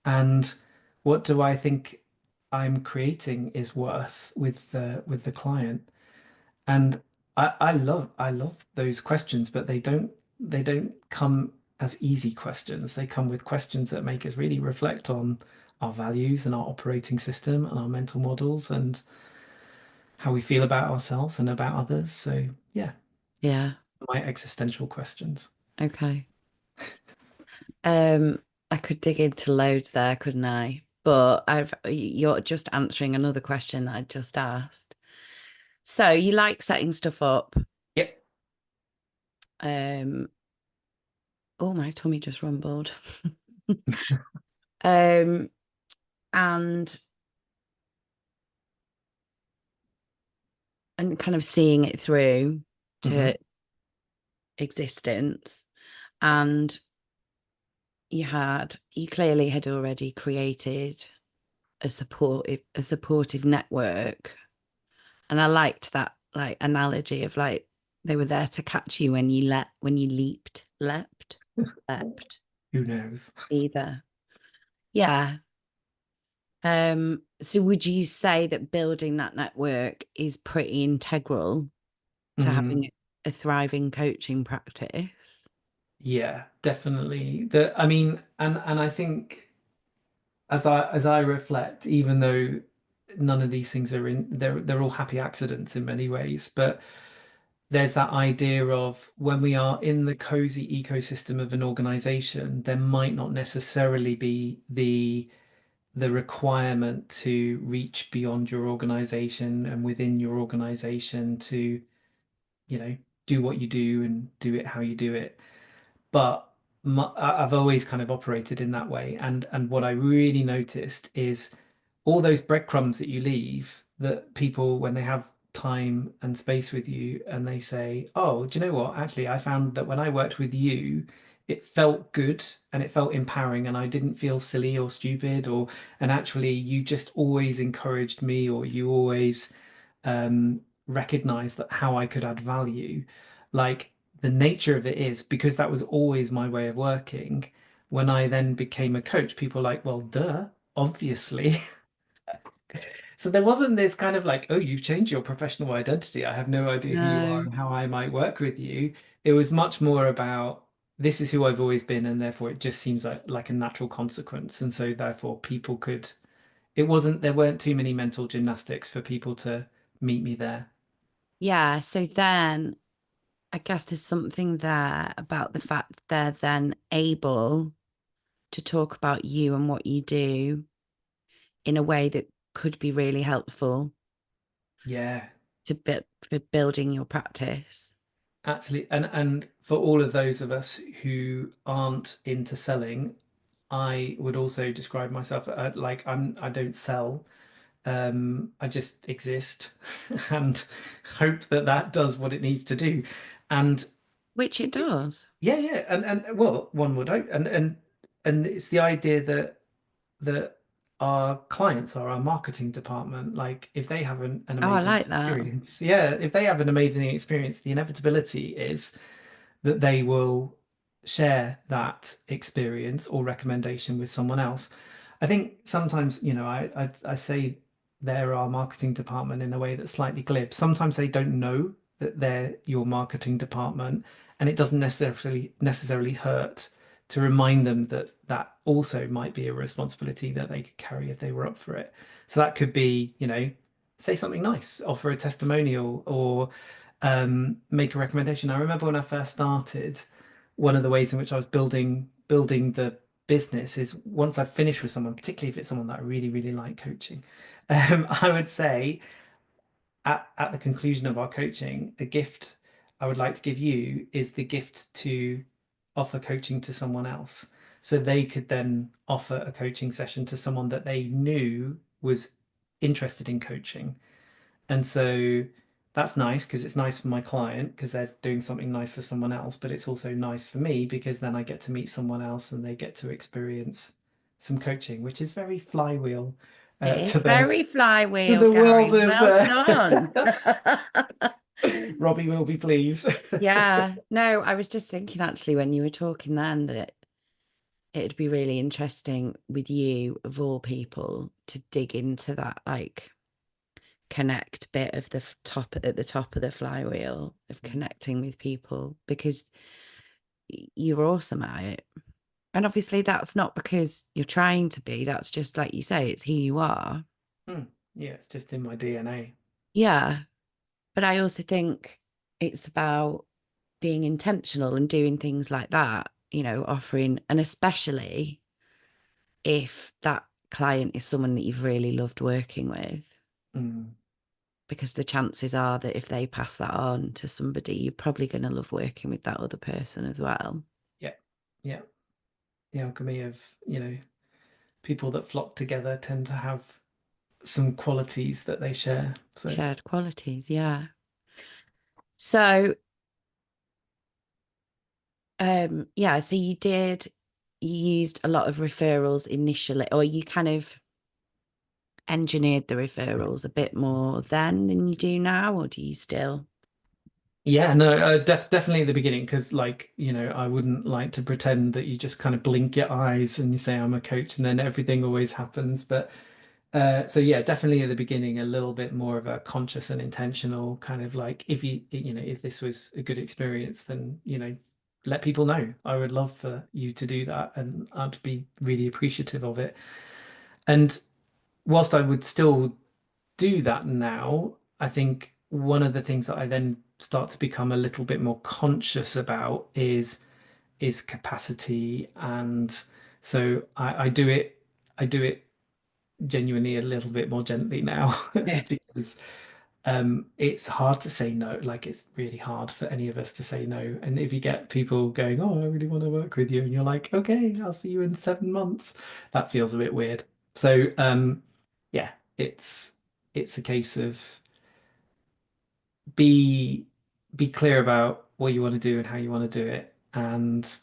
And what do I think I'm creating is worth with the client? And I love those questions, but they don't come as easy questions. They come with questions that make us really reflect on our values and our operating system and our mental models and how we feel about ourselves and about others. So yeah, Yeah. my existential questions. Okay. Um, I could dig into loads there, couldn't I? But you're just answering another question that I just asked. So you like setting stuff up. Yep. Um, oh, my tummy just rumbled. Um, and kind of seeing it through Hmm. to existence. And you clearly had already created a supportive network. And I liked that like analogy of like they were there to catch you when you leapt Who knows? either. Yeah. So would you say that building that network is pretty integral to Mm, having a thriving coaching practice? yeah, definitely. I mean, and I think as I reflect, even though none of these things they're all happy accidents in many ways, but there's that idea of when we are in the cozy ecosystem of an organization, there might not necessarily be the requirement to reach beyond your organization and within your organization to, you know, do what you do and do it how you do it. But I've always kind of operated in that way. And what I really noticed is all those breadcrumbs that you leave, that people, when they have time and space with you and they say, oh, do you know what? Actually, I found that when I worked with you, it felt good and it felt empowering and I didn't feel silly or stupid and actually you just always encouraged me or you always recognize that how I could add value. Like the nature of it is because that was always my way of working. When I then became a coach, people were like, well, duh, obviously. So there wasn't this kind of like, oh, you've changed your professional identity. I have no idea who you are No. and how I might work with you. It was much more about this is who I've always been, and therefore it just seems like a natural consequence. And so therefore people could, it wasn't, there weren't too many mental gymnastics for people to meet me there. Yeah. So then I guess there's something there about the fact they're then able to talk about you and what you do in a way that could be really helpful Yeah, to for building your practice. absolutely. And for all of those of us who aren't into selling, I would also describe myself like I don't sell. I just exist and hope that that does what it needs to do. And Which it does. yeah, yeah, and well, one would hope, and it's the idea that our clients are our marketing department. Like if they have an Oh, I amazing like that. experience, yeah, if they have an amazing experience, the inevitability is that they will share that experience or recommendation with someone else. I think sometimes, I say they're our marketing department in a way that's slightly glib. Sometimes they don't know that they're your marketing department, and it doesn't necessarily hurt to remind them that that also might be a responsibility that they could carry if they were up for it. So that could be, say something nice, offer a testimonial, or make a recommendation. I remember when I first started, one of the ways in which I was building the business is once I've finished with someone, particularly if it's someone that I really, really like coaching, I would say at the conclusion of our coaching, a gift I would like to give you is the gift to offer coaching to someone else. So they could then offer a coaching session to someone that they knew was interested in coaching. And so that's nice because it's nice for my client because they're doing something nice for someone else, but it's also nice for me because then I get to meet someone else and they get to experience some coaching, which is very flywheel It to is the very to flywheel, the world Gary. of Well done. Robbie will be pleased. Yeah. No, I was just thinking actually when you were talking then that it'd be really interesting with you, of all people, to dig into that like connect bit of the top at the top of the flywheel of connecting with people because you're awesome at it. And obviously that's not because you're trying to be, that's just like you say, it's who you are. Hmm. Yeah, it's just in my DNA. Yeah. But I also think it's about being intentional and doing things like that, offering, and especially if that client is someone that you've really loved working with, Mm. because the chances are that if they pass that on to somebody, you're probably going to love working with that other person as well. Yeah, yeah. The alchemy of, people that flock together tend to have some qualities that they share. So Shared qualities, yeah. So, yeah, so you used a lot of referrals initially, or you kind of engineered the referrals a bit more then than you do now, or do you still? yeah, no, definitely at the beginning, because like, I wouldn't like to pretend that you just kind of blink your eyes and you say I'm a coach and then everything always happens. But so yeah, definitely at the beginning, a little bit more of a conscious and intentional kind of like if this was a good experience, then, let people know. I would love for you to do that and I'd be really appreciative of it. And whilst I would still do that now, I think one of the things that I then start to become a little bit more conscious about is capacity. And so I do it genuinely a little bit more gently now Yeah. because it's hard to say no. Like it's really hard for any of us to say no. And if you get people going, "Oh, I really want to work with you," and you're like, "Okay, I'll see you in 7 months," that feels a bit weird. So, yeah, it's a case of be be clear about what you want to do and how you want to do it, and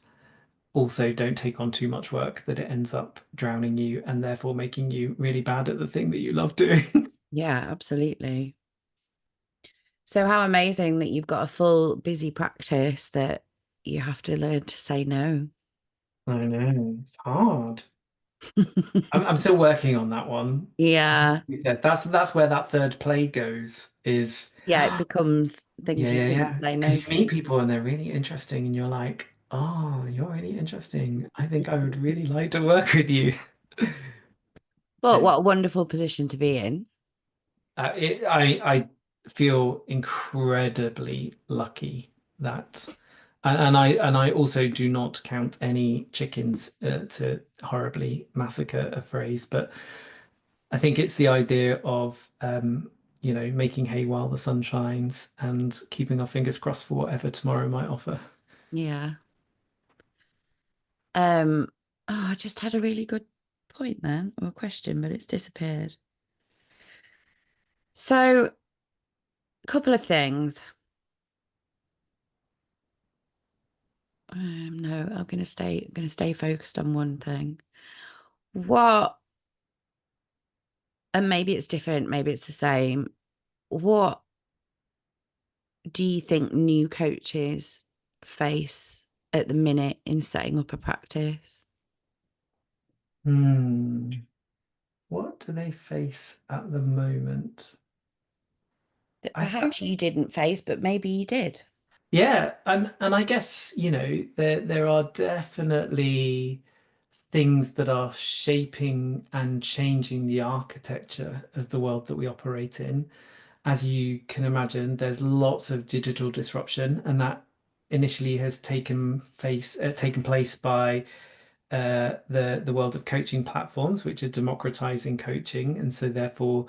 also don't take on too much work that it ends up drowning you and therefore making you really bad at the thing that you love doing. Yeah, absolutely. So how amazing that you've got a full busy practice that you have to learn to say no. I know, it's hard. I'm still working on that one. Yeah. Yeah, that's where that third play goes is Yeah, it becomes yeah, things you yeah, shouldn't yeah. say Because no you meet to. people and they're really interesting and you're like, oh, you're really interesting. I think I would really like to work with you. But It, what a wonderful position to be in. I feel incredibly lucky that and I also do not count any chickens to horribly massacre a phrase, but I think it's the idea of making hay while the sun shines and keeping our fingers crossed for whatever tomorrow might offer. Yeah. Oh, I just had a really good point then, or question, but it's disappeared. So, a couple of things. No, I'm gonna stay focused on one thing. What, and maybe it's different, maybe it's the same. What do you think new coaches face at the minute in setting up a practice? Hmm. What do they face at the moment? That I th perhaps you didn't face, but maybe you did. Yeah, and I guess, there are definitely things that are shaping and changing the architecture of the world that we operate in. As you can imagine, there's lots of digital disruption, and that initially has taken place by the world of coaching platforms, which are democratizing coaching, and so therefore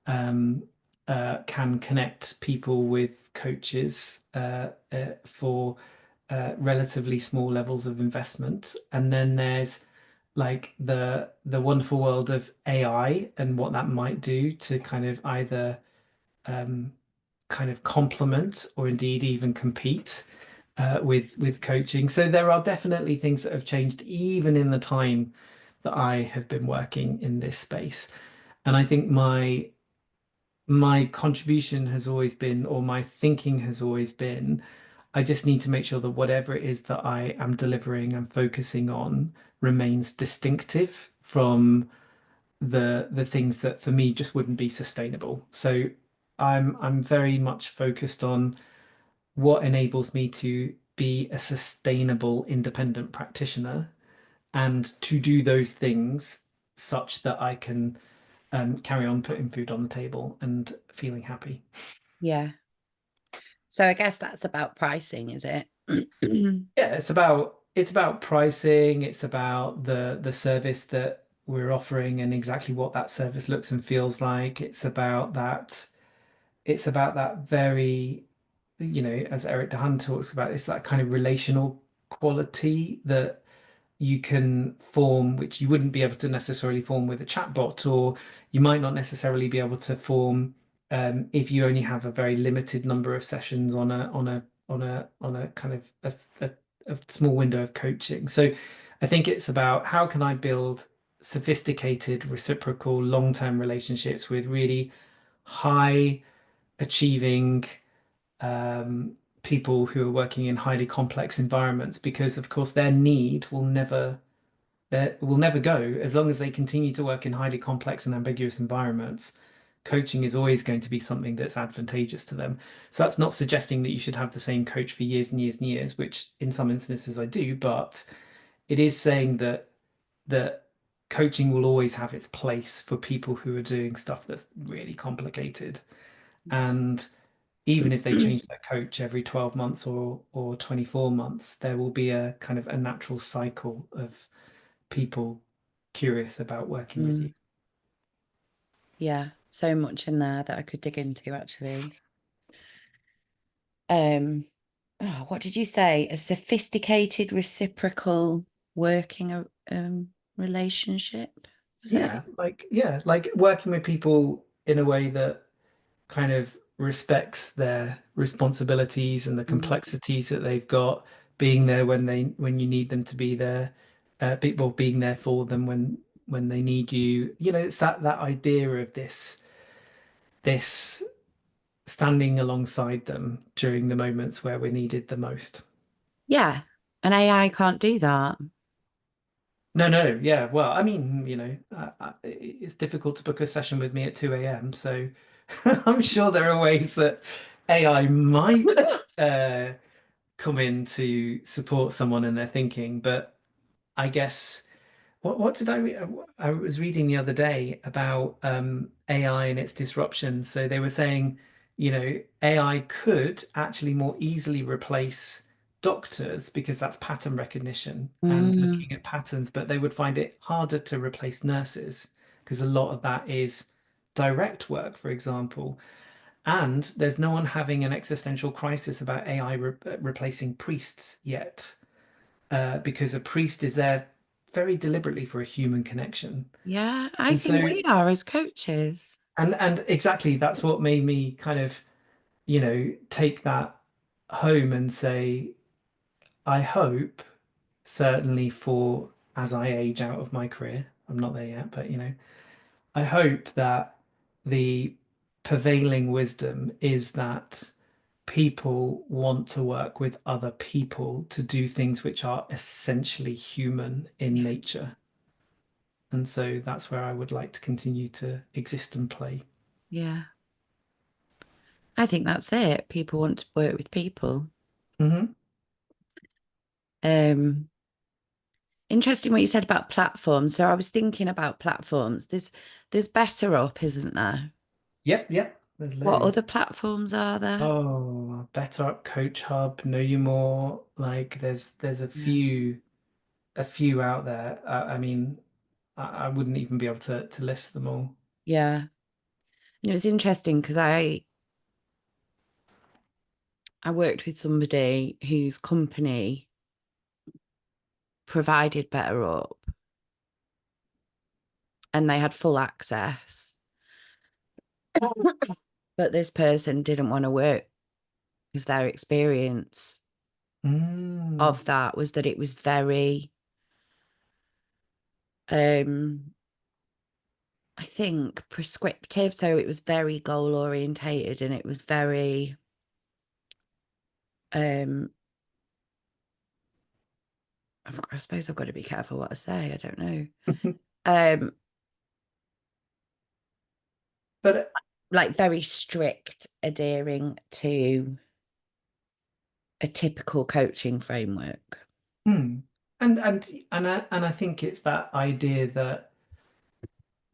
can connect people with coaches for relatively small levels of investment. And then there's like the wonderful world of AI and what that might do to kind of either um, kind of complement or indeed even compete with coaching. So there are definitely things that have changed even in the time that I have been working in this space. And I think my contribution has always been, or my thinking has always been, I just need to make sure that whatever it is that I am delivering and focusing on remains distinctive from the things that for me just wouldn't be sustainable. So I'm very much focused on what enables me to be a sustainable independent practitioner and to do those things such that I can carry on putting food on the table and feeling happy. Yeah. So I guess that's about pricing, is it? Yeah, it's about pricing, it's about the service that we're offering and exactly what that service looks and feels like. It's about that very, as Eric DeHaan talks about, it's that kind of relational quality that you can form, which you wouldn't be able to necessarily form with a chatbot, or you might not necessarily be able to form if you only have a very limited number of sessions on a kind of a small window of coaching. So I think it's about how can I build sophisticated, reciprocal, long-term relationships with really high achieving um, people who are working in highly complex environments because of course their need will never go as long as they continue to work in highly complex and ambiguous environments. Coaching is always going to be something that's advantageous to them. So that's not suggesting that you should have the same coach for years and years and years, which in some instances I do, but it is saying that coaching will always have its place for people who are doing stuff that's really complicated. And even if they change their coach every 12 months or 24 months, there will be a kind of a natural cycle of people curious about working with you. Mm, yeah. so much in there that I could dig into actually. Um, oh, what did you say? A sophisticated reciprocal working relationship, was it? Yeah, like working with people in a way that kind of respects their responsibilities and the Mm. complexities that they've got, being there when you need them to be there, people being there for them when they need you. You know, it's that idea of this standing alongside them during the moments where we're needed the most. Yeah, and AI can't do that. No, no, yeah. Well, I mean, it's difficult to book a session with me at 2 a.m. So I'm sure there are ways that AI might come in to support someone in their thinking. But I guess what did I read? I was reading the other day about AI and its disruption. So they were saying, AI could actually more easily replace doctors because that's pattern recognition and Mm, looking at patterns, but they would find it harder to replace nurses because a lot of that is direct work, for example. And there's no one having an existential crisis about AI replacing priests yet, because a priest is there very deliberately for a human connection. yeah, I And think so, we are as coaches. and exactly that's what made me kind of, take that home and say, I hope, certainly for as I age out of my career, I'm not there yet, but I hope that the prevailing wisdom is that people want to work with other people to do things which are essentially human in Yeah, nature. And so that's where I would like to continue to exist and play. yeah. I think that's it. People want to work with people. Hmm. Um, Interesting what you said about platforms. So I was thinking about platforms. There's Better Up, isn't there? Yep, yep. There's What loads. other platforms are there? Oh, Better Up, Coach Hub, Know You More. Like there's Yeah. a few out there. I mean, I wouldn't even be able to list them all. Yeah. And it was interesting because I worked with somebody whose company provided Better Up and they had full access. But this person didn't want to work because their experience Mm. of that was that it was very um I think prescriptive. So it was very goal orientated and it was very um I suppose I've got to be careful what I say. I don't know. Um But like very strict adhering to a typical coaching framework. hmm. And I think it's that idea that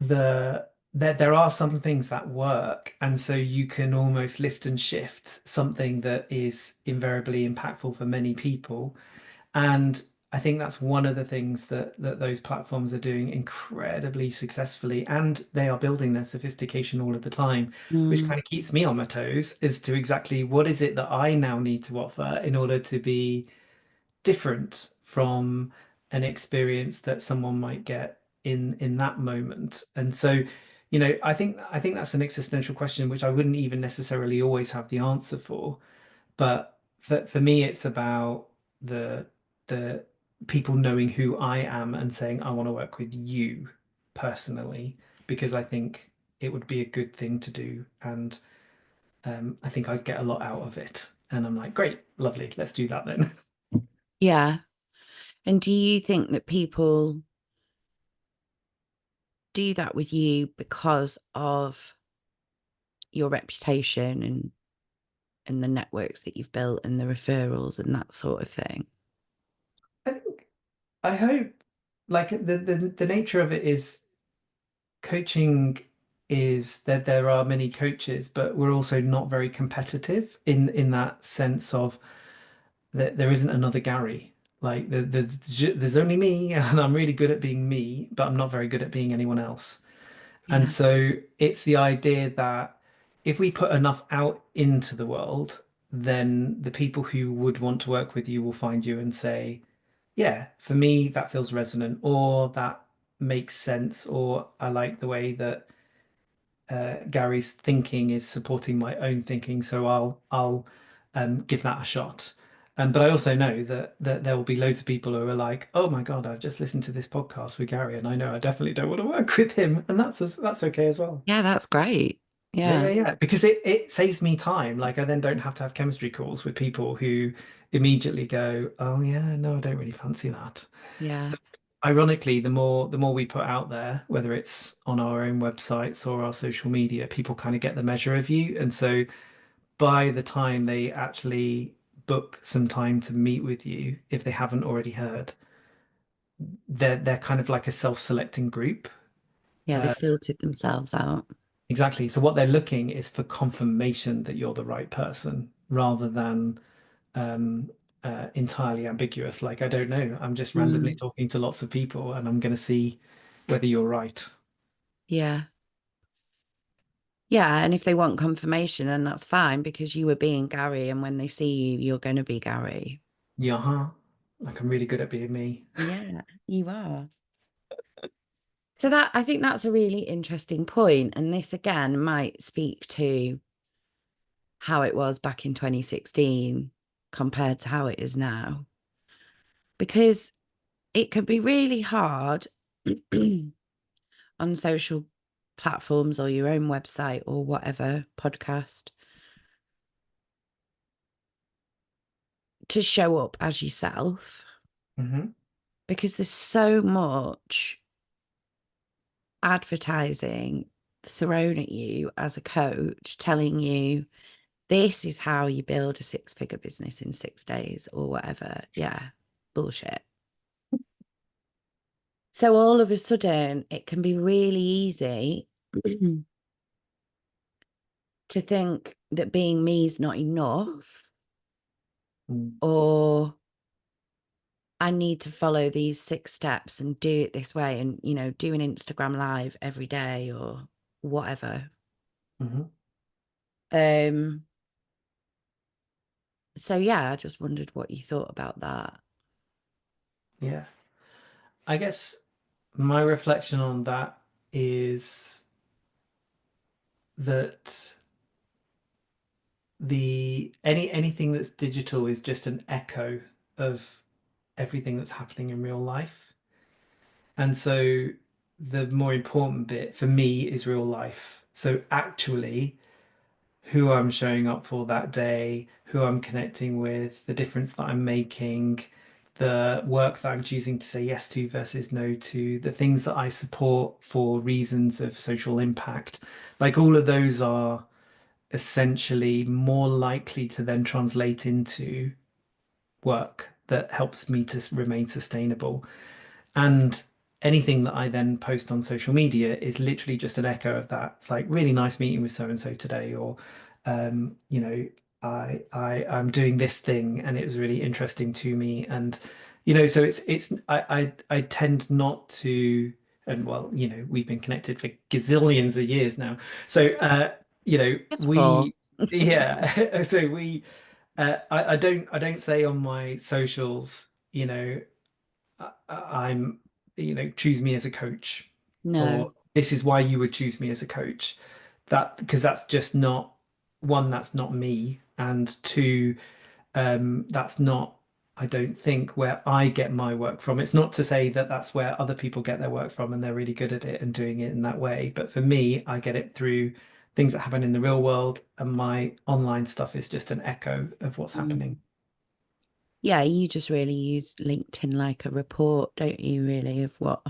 there are some things that work, and so you can almost lift and shift something that is invariably impactful for many people. And I think that's one of the things that those platforms are doing incredibly successfully, and they are building their sophistication all of the time, which Mm, kind of keeps me on my toes as to exactly what is it that I now need to offer in order to be different from an experience that someone might get in that moment. And so, I think that's an existential question which I wouldn't even necessarily always have the answer for. But for me, it's about the the people knowing who I am and saying, I want to work with you personally, because I think it would be a good thing to do. And I think I'd get a lot out of it. And I'm like, great, lovely, let's do that then. yeah. And do you think that people do that with you because of your reputation and the networks that you've built and the referrals and that sort of thing? I think I hope like the nature of it is coaching is that there are many coaches, but we're also not very competitive in that sense of that there isn't another Gary. Like there's only me, and I'm really good at being me, but I'm not very good at being anyone else. And Yeah. so it's the idea that if we put enough out into the world, then the people who would want to work with you will find you and say, yeah, for me, that feels resonant, or that makes sense, or I like the way that Gary's thinking is supporting my own thinking, so I'll give that a shot. But I also know that there will be loads of people who are like, oh my God, I've just listened to this podcast with Gary, and I know I definitely don't want to work with him, and that's okay as well. Yeah, that's great. Yeah, yeah, Yeah. yeah. Because it saves me time. Like I then don't have to have chemistry calls with people who immediately go, oh yeah, no, I don't really fancy that. Yeah. So ironically, the more we put out there, whether it's on our own websites or our social media, people kind of get the measure of you. And so by the time they actually book some time to meet with you, if they haven't already heard, they're kind of like a self-selecting group. Yeah, they Uh, filtered themselves out. exactly. So what they're looking is for confirmation that you're the right person rather than um entirely ambiguous. Like, I don't know. I'm just randomly Mm. talking to lots of people and I'm going to see whether you're right. Yeah. Yeah, and if they want confirmation, then that's fine because you were being Gary, and when they see you, you're going to be Gary. Yeah, huh? Like, I'm really good at being me. Yeah, you are. So that I think that's a really interesting point, and this again might speak to how it was back in 2016 compared to how it is now, because it could be really hard on social platforms or your own website or whatever podcast to show up as yourself Hmm. because there's so much advertising thrown at you as a coach telling you this is how you build a six-figure business in 6 days or whatever. Yeah, bullshit. So all of a sudden, it can be really easy to think that being me is not enough, or I need to follow these 6 steps and do it this way and, do an Instagram live every day or whatever. Hmm. Um, so yeah, I just wondered what you thought about that. Yeah. I guess my reflection on that is that the anything that's digital is just an echo of everything that's happening in real life. And so the more important bit for me is real life. So actually who I'm showing up for that day, who I'm connecting with, the difference that I'm making, the work that I'm choosing to say yes to versus no to, the things that I support for reasons of social impact. Like all of those are essentially more likely to then translate into work that helps me to remain sustainable. And anything that I then post on social media is literally just an echo of that. It's like really nice meeting with so and so today, or you know, I'm doing this thing and it was really interesting to me. And so it's I tend not to, and well, we've been connected for gazillions of years now. So Just for we yeah, so we I don't say on my socials, I'm, choose me as a coach, or no. this is why you would choose me as a coach. That because that's just not one, that's not me, and two, that's not, I don't think, where I get my work from. It's not to say that that's where other people get their work from and they're really good at it and doing it in that way. But for me, I get it through things that happen in the real world, and my online stuff is just an echo of what's happening. Mm. Yeah, you just really use LinkedIn like a report, don't you, really, of what?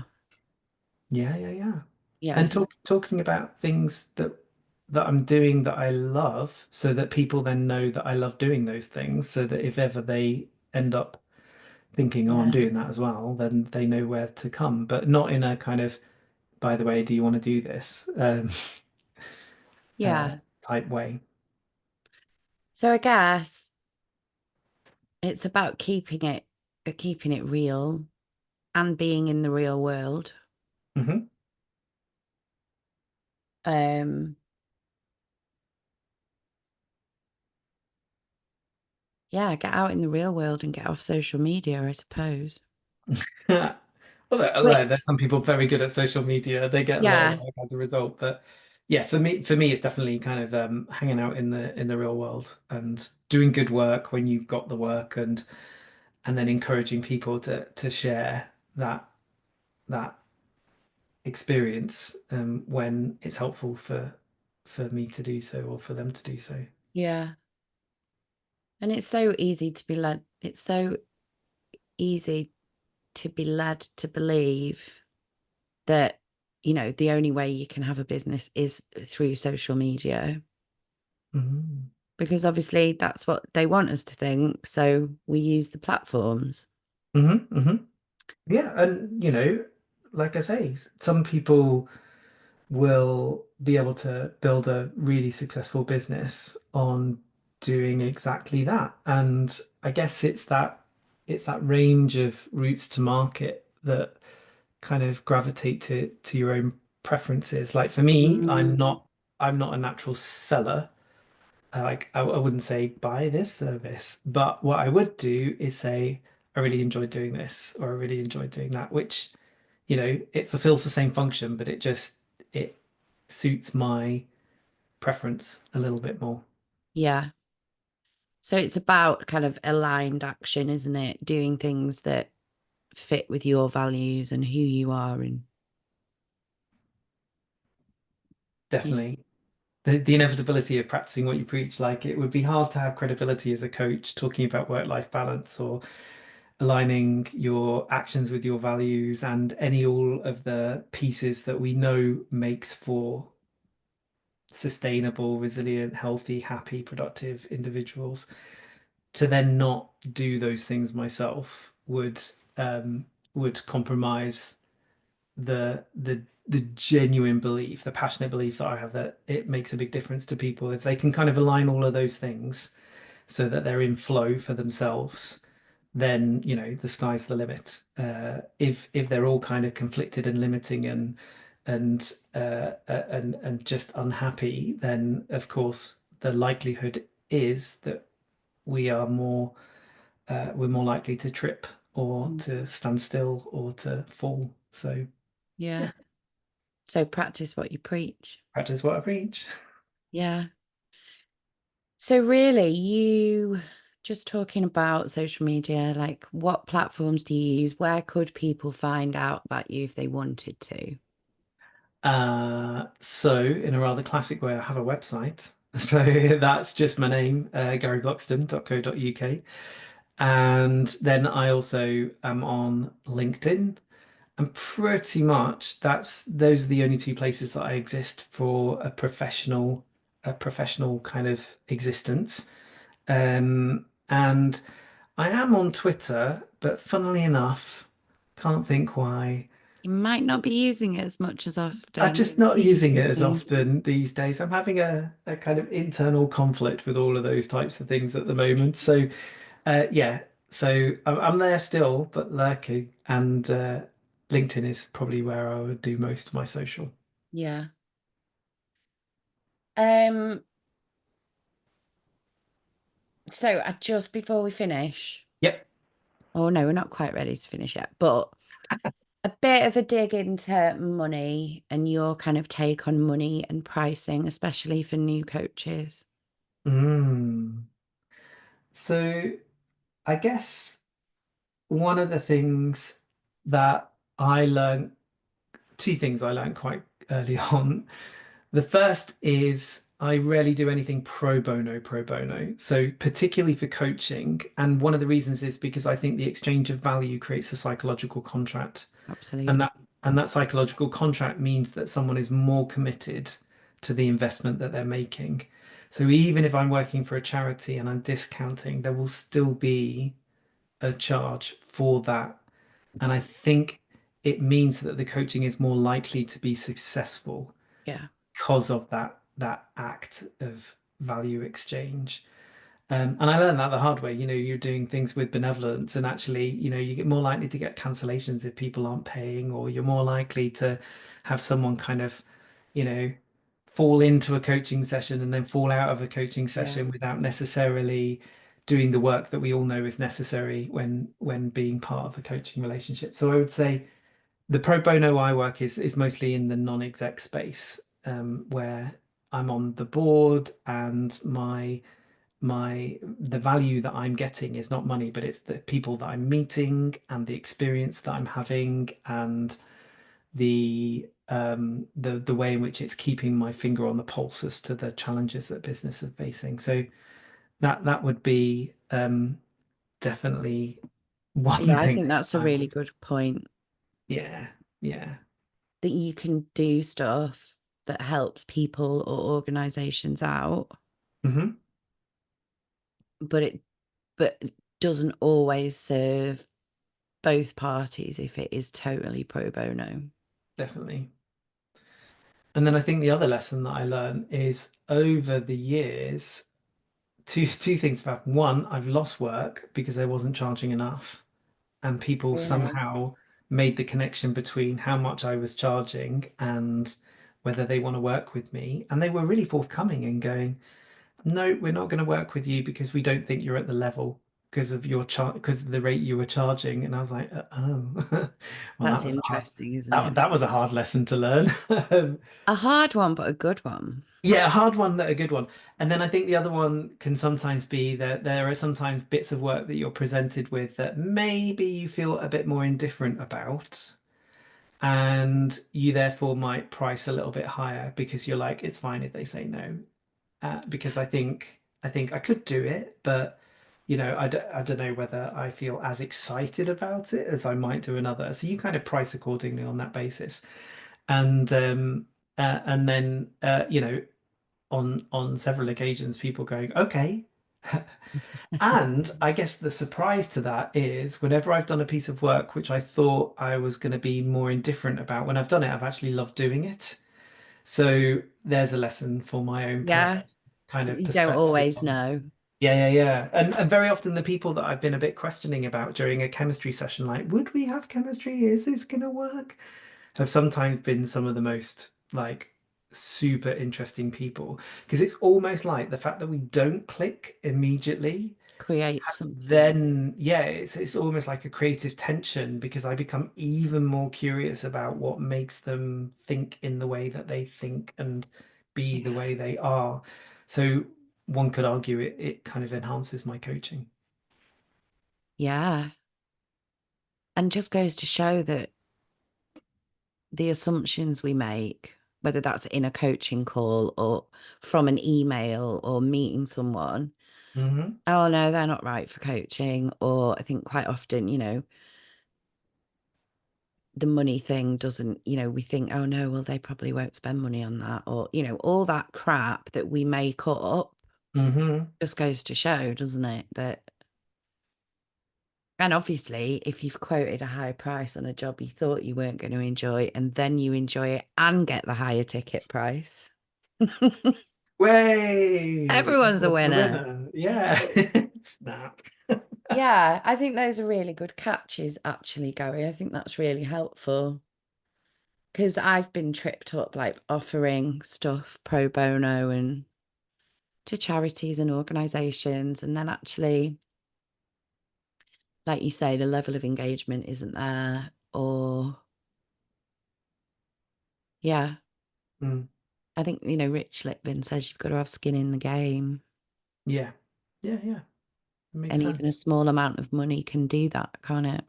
Yeah, yeah, yeah. And Yeah. talking about things that I'm doing that I love, so that people then know that I love doing those things, so that if ever they end up thinking, "Oh, I'm Yeah. doing that as well," then they know where to come, but not in a kind of, "By the way, do you want to do this?" uh, Yeah. type way. So I guess it's about keeping it real and being in the real world. Hmm. Um, yeah, get out in the real world and get off social media, I suppose. There's Which, some people very good at social media. They get a lot of yeah, work as a result. But yeah, for me, it's definitely kind of hanging out in the real world and doing good work when you've got the work, and then encouraging people to share that experience when it's helpful for me to do so or for them to do so. yeah. And it's so easy to be led, it's so easy to be led to believe that, the only way you can have a business is through social media, Mhm. because obviously that's what they want us to think. So we use the platforms. Hmm. Yeah, and like I say, some people will be able to build a really successful business on doing exactly that. And I guess it's that range of routes to market that kind of gravitate to your own preferences. Like for me, I'm Mm. not I'm not a natural seller. I wouldn't say buy this service, but what I would do is say I really enjoyed doing this or I really enjoyed doing that, which it fulfills the same function, but it suits my preference a little bit more. Yeah. So it's about kind of aligned action, isn't it? Doing things that fit with your values and who you are. And yeah, Definitely. The inevitability of practicing what you preach, like it would be hard to have credibility as a coach talking about work-life balance or aligning your actions with your values and any all of the pieces that we know makes for sustainable, resilient, healthy, happy, productive individuals. To then not do those things myself would compromise the genuine belief, the passionate belief that I have that it makes a big difference to people if they can kind of align all of those things so that they're in flow for themselves. Then the sky's the limit. If they're all kind of conflicted and limiting and just unhappy, then of course the likelihood is that we are more we're more likely to trip or mm, to stand still or to fall. So yeah. yeah, So practice what you preach. practice what I preach. Yeah. So really, you just talking about social media, like what platforms do you use? Where could people find out about you if they wanted to? So in a rather classic way, I have a website. So that's just my name, garybuxton.co.uk. And then I also am on LinkedIn. And pretty much those are the only two places that I exist for a professional kind of existence. And I am on Twitter, but funnily enough, can't think why. You might not be using it as much as I'm often. just not using it as Thinking. often these days. I'm having a kind of internal conflict with all of those types of things at the moment. So yeah, so I'm there still, but lurking, and LinkedIn is probably where I would do most of my social. Yeah. Um, so just before we finish, Yep. oh no, we're not quite ready to finish yet, but a bit of a dig into money and your kind of take on money and pricing, especially for new coaches. Mm. So I guess one of the things that I learned, two things I learned quite early on. The first is I rarely do anything pro bono. So particularly for coaching. And one of the reasons is because I think the exchange of value creates a psychological contract. And Absolutely. that psychological contract means that someone is more committed to the investment that they're making. So even if I'm working for a charity and I'm discounting, there will still be a charge for that. And I think it means that the coaching is more likely to be successful Yeah. because of that act of value exchange. And I learned that the hard way. You're doing things with benevolence, and actually, you get more likely to get cancellations if people aren't paying, or you're more likely to have someone kind of, you know, fall into a coaching session and then fall out of a coaching Yeah. session without necessarily doing the work that we all know is necessary when being part of a coaching relationship. So I would say the pro bono I work is mostly in the non-exec space, where I'm on the board and the value that I'm getting is not money, but it's the people that I'm meeting and the experience that I'm having and the way in which it's keeping my finger on the pulse as to the challenges that business is facing. So that would be definitely one Yeah, I thing think that's a I really would. good point Yeah, yeah. that you can do stuff that helps people or organizations out, Hmm. but it doesn't always serve both parties if it is totally pro bono. Definitely. And then I think the other lesson that I learned is over the years, two things have happened. One, I've lost work because I wasn't charging enough, and people Really? somehow made the connection between how much I was charging and whether they want to work with me. And they were really forthcoming and going, no, we're not going to work with you because we don't think you're at the level because of your because of the rate you were charging. And I was like, oh, well, That's interesting, isn't that it? was a hard lesson to learn. A hard one, but a good one. Yeah, a hard one, a good one. And then I think the other one can sometimes be that there are sometimes bits of work that you're presented with that maybe you feel a bit more indifferent about. And you therefore might price a little bit higher because you're like, it's fine if they say no. Because I think I could do it, but I don't know whether I feel as excited about it as I might do another. So you kind of price accordingly on that basis. And then on several occasions people going, okay. And I guess the surprise to that is whenever I've done a piece of work which I thought I was going to be more indifferent about, when I've done it, I've actually loved doing it. So there's a lesson for my own Yeah, personal kind of you don't perspective always on. know. Yeah, yeah, yeah. And very often the people that I've been a bit questioning about during a chemistry session, like, would we have chemistry? Is this gonna work? Have sometimes been some of the most like super interesting people because it's almost like the fact that we don't click immediately, Create something. then yeah, it's almost like a creative tension because I become even more curious about what makes them think in the way that they think and be the Yeah. way they are. So one could argue it kind of enhances my coaching. Yeah. And just goes to show that the assumptions we make, whether that's in a coaching call or from an email or meeting someone, Hmm. oh no, they're not right for coaching. Or I think quite often, the money thing doesn't, we think, oh no, well, they probably won't spend money on that. Or, all that crap that we make up Hmm. just goes to show, doesn't it? And obviously, if you've quoted a high price on a job you thought you weren't going to enjoy, and then you enjoy it and get the higher ticket price, Way, everyone's a everyone's a winner. winner. Yeah. Snap. Yeah, I think those are really good catches, actually, Gary. I think that's really helpful because I've been tripped up like offering stuff pro bono and to charities and organizations. And then actually, like you say, the level of engagement isn't there. Or, yeah, Mm, I think, Rich Litvin says you've got to have skin in the game. yeah. Yeah, yeah. It makes And even a sense. small amount of money can do that, can't it?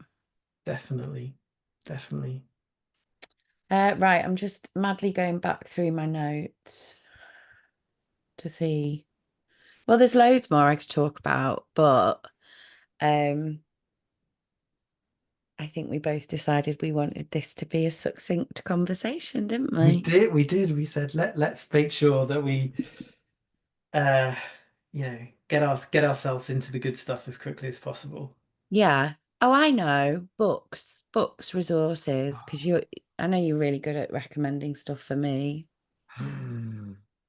Definitely. Definitely. Right, I'm just madly going back through my notes to see. Well, there's loads more I could talk about, but um, I think we both decided we wanted this to be a succinct conversation, didn't We we? did, we did. We said let's make sure that we uh get ourselves into the good stuff as quickly as possible. Yeah. Oh, I know. Books, resources, because I know you're really good at recommending stuff for me.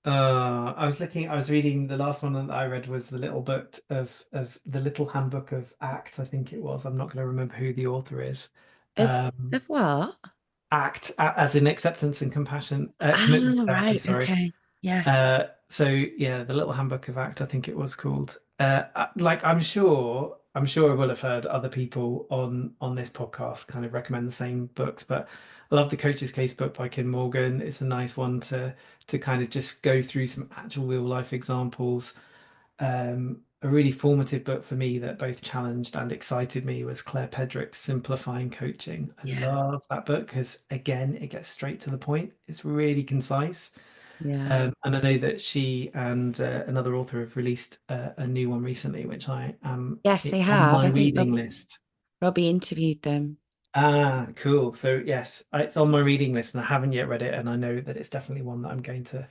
I was reading the last one that I read was the little book of the little handbook of ACT, I think it was. I'm not going to remember who the author is. Of Um, of what? ACT, as in acceptance and compassion, Ah, commitment therapy, right. sorry. Okay. Yes. So yeah, the Little Handbook of ACT, I think it was called. Like I'm sure I will have heard other people on this podcast kind of recommend the same books, but I love the Coach's Case book by Kim Morgan. It's a nice one to kind of just go through some actual real life examples. A really formative book for me that both challenged and excited me was Claire Pedrick's Simplifying Coaching. I Yeah. love that book because again, it gets straight to the point. It's really concise. Yeah. And I know that she and another author have released a new one recently, which I am Yes, they on have. my I think reading list. Robbie interviewed them. Ah, cool. So yes, it's on my reading list, and I haven't yet read it, and I know that it's definitely one that I'm going to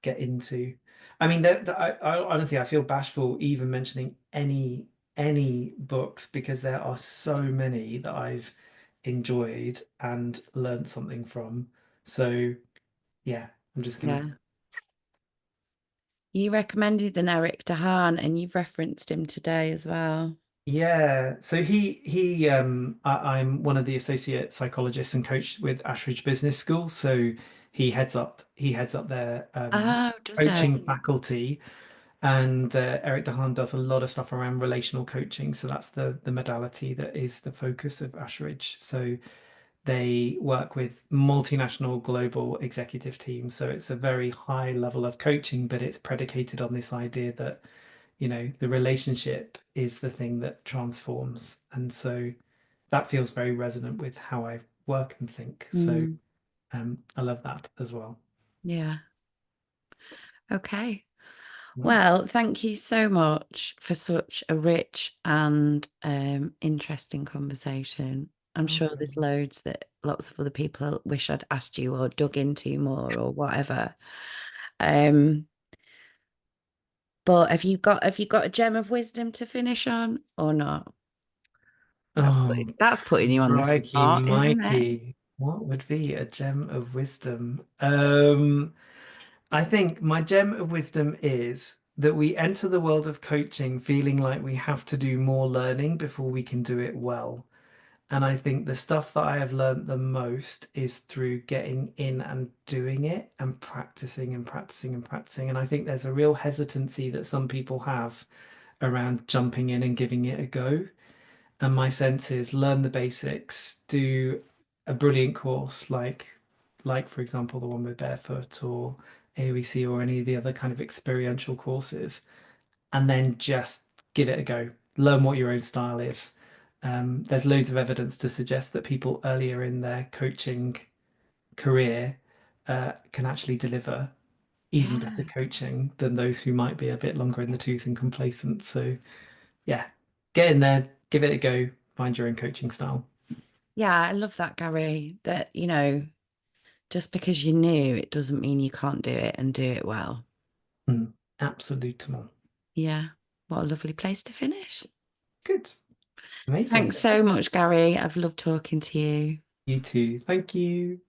get into. I mean, I honestly I feel bashful even mentioning any books because there are so many that I've enjoyed and learned something from. So yeah, I'm just gonna. Yeah. You recommended an Eric Dahan and you've referenced him today as well. Yeah, so I'm one of the associate psychologists and coach with Ashridge Business School. So he heads up their Oh, does coaching he? faculty, and Eric Dahan does a lot of stuff around relational coaching. So that's the modality that is the focus of Ashridge. So they work with multinational global executive teams. So it's a very high level of coaching, but it's predicated on this idea that the relationship is the thing that transforms. And so that feels very resonant with how I work and think. So Mm, I love that as well. yeah. Okay. Nice. Well, thank you so much for such a rich and interesting conversation. I'm Oh, sure very there's nice. loads that lots of other people wish I'd asked you or dug into more or whatever. Um, but have you got a gem of wisdom to finish on or not? Oh, That's putting you on the crikey, spot, isn't it? Mikey. What would be a gem of wisdom? I think my gem of wisdom is that we enter the world of coaching feeling like we have to do more learning before we can do it well. And I think the stuff that I have learned the most is through getting in and doing it and practicing and practicing and practicing. And I think there's a real hesitancy that some people have around jumping in and giving it a go. And my sense is learn the basics, do a brilliant course like for example the one with Barefoot or AOEC or any of the other kind of experiential courses, and then just give it a go. Learn what your own style is. There's loads of evidence to suggest that people earlier in their coaching career can actually deliver even better Yeah. coaching than those who might be a bit longer in the tooth and complacent. So, yeah, get in there, give it a go, find your own coaching style. Yeah, I love that, Gary. That, just because you're new, it doesn't mean you can't do it and do it well. Mm, absolutement. Yeah. What a lovely place to finish. Good. Amazing. Thanks so much, Gary. I've loved talking to you. You too. Thank you.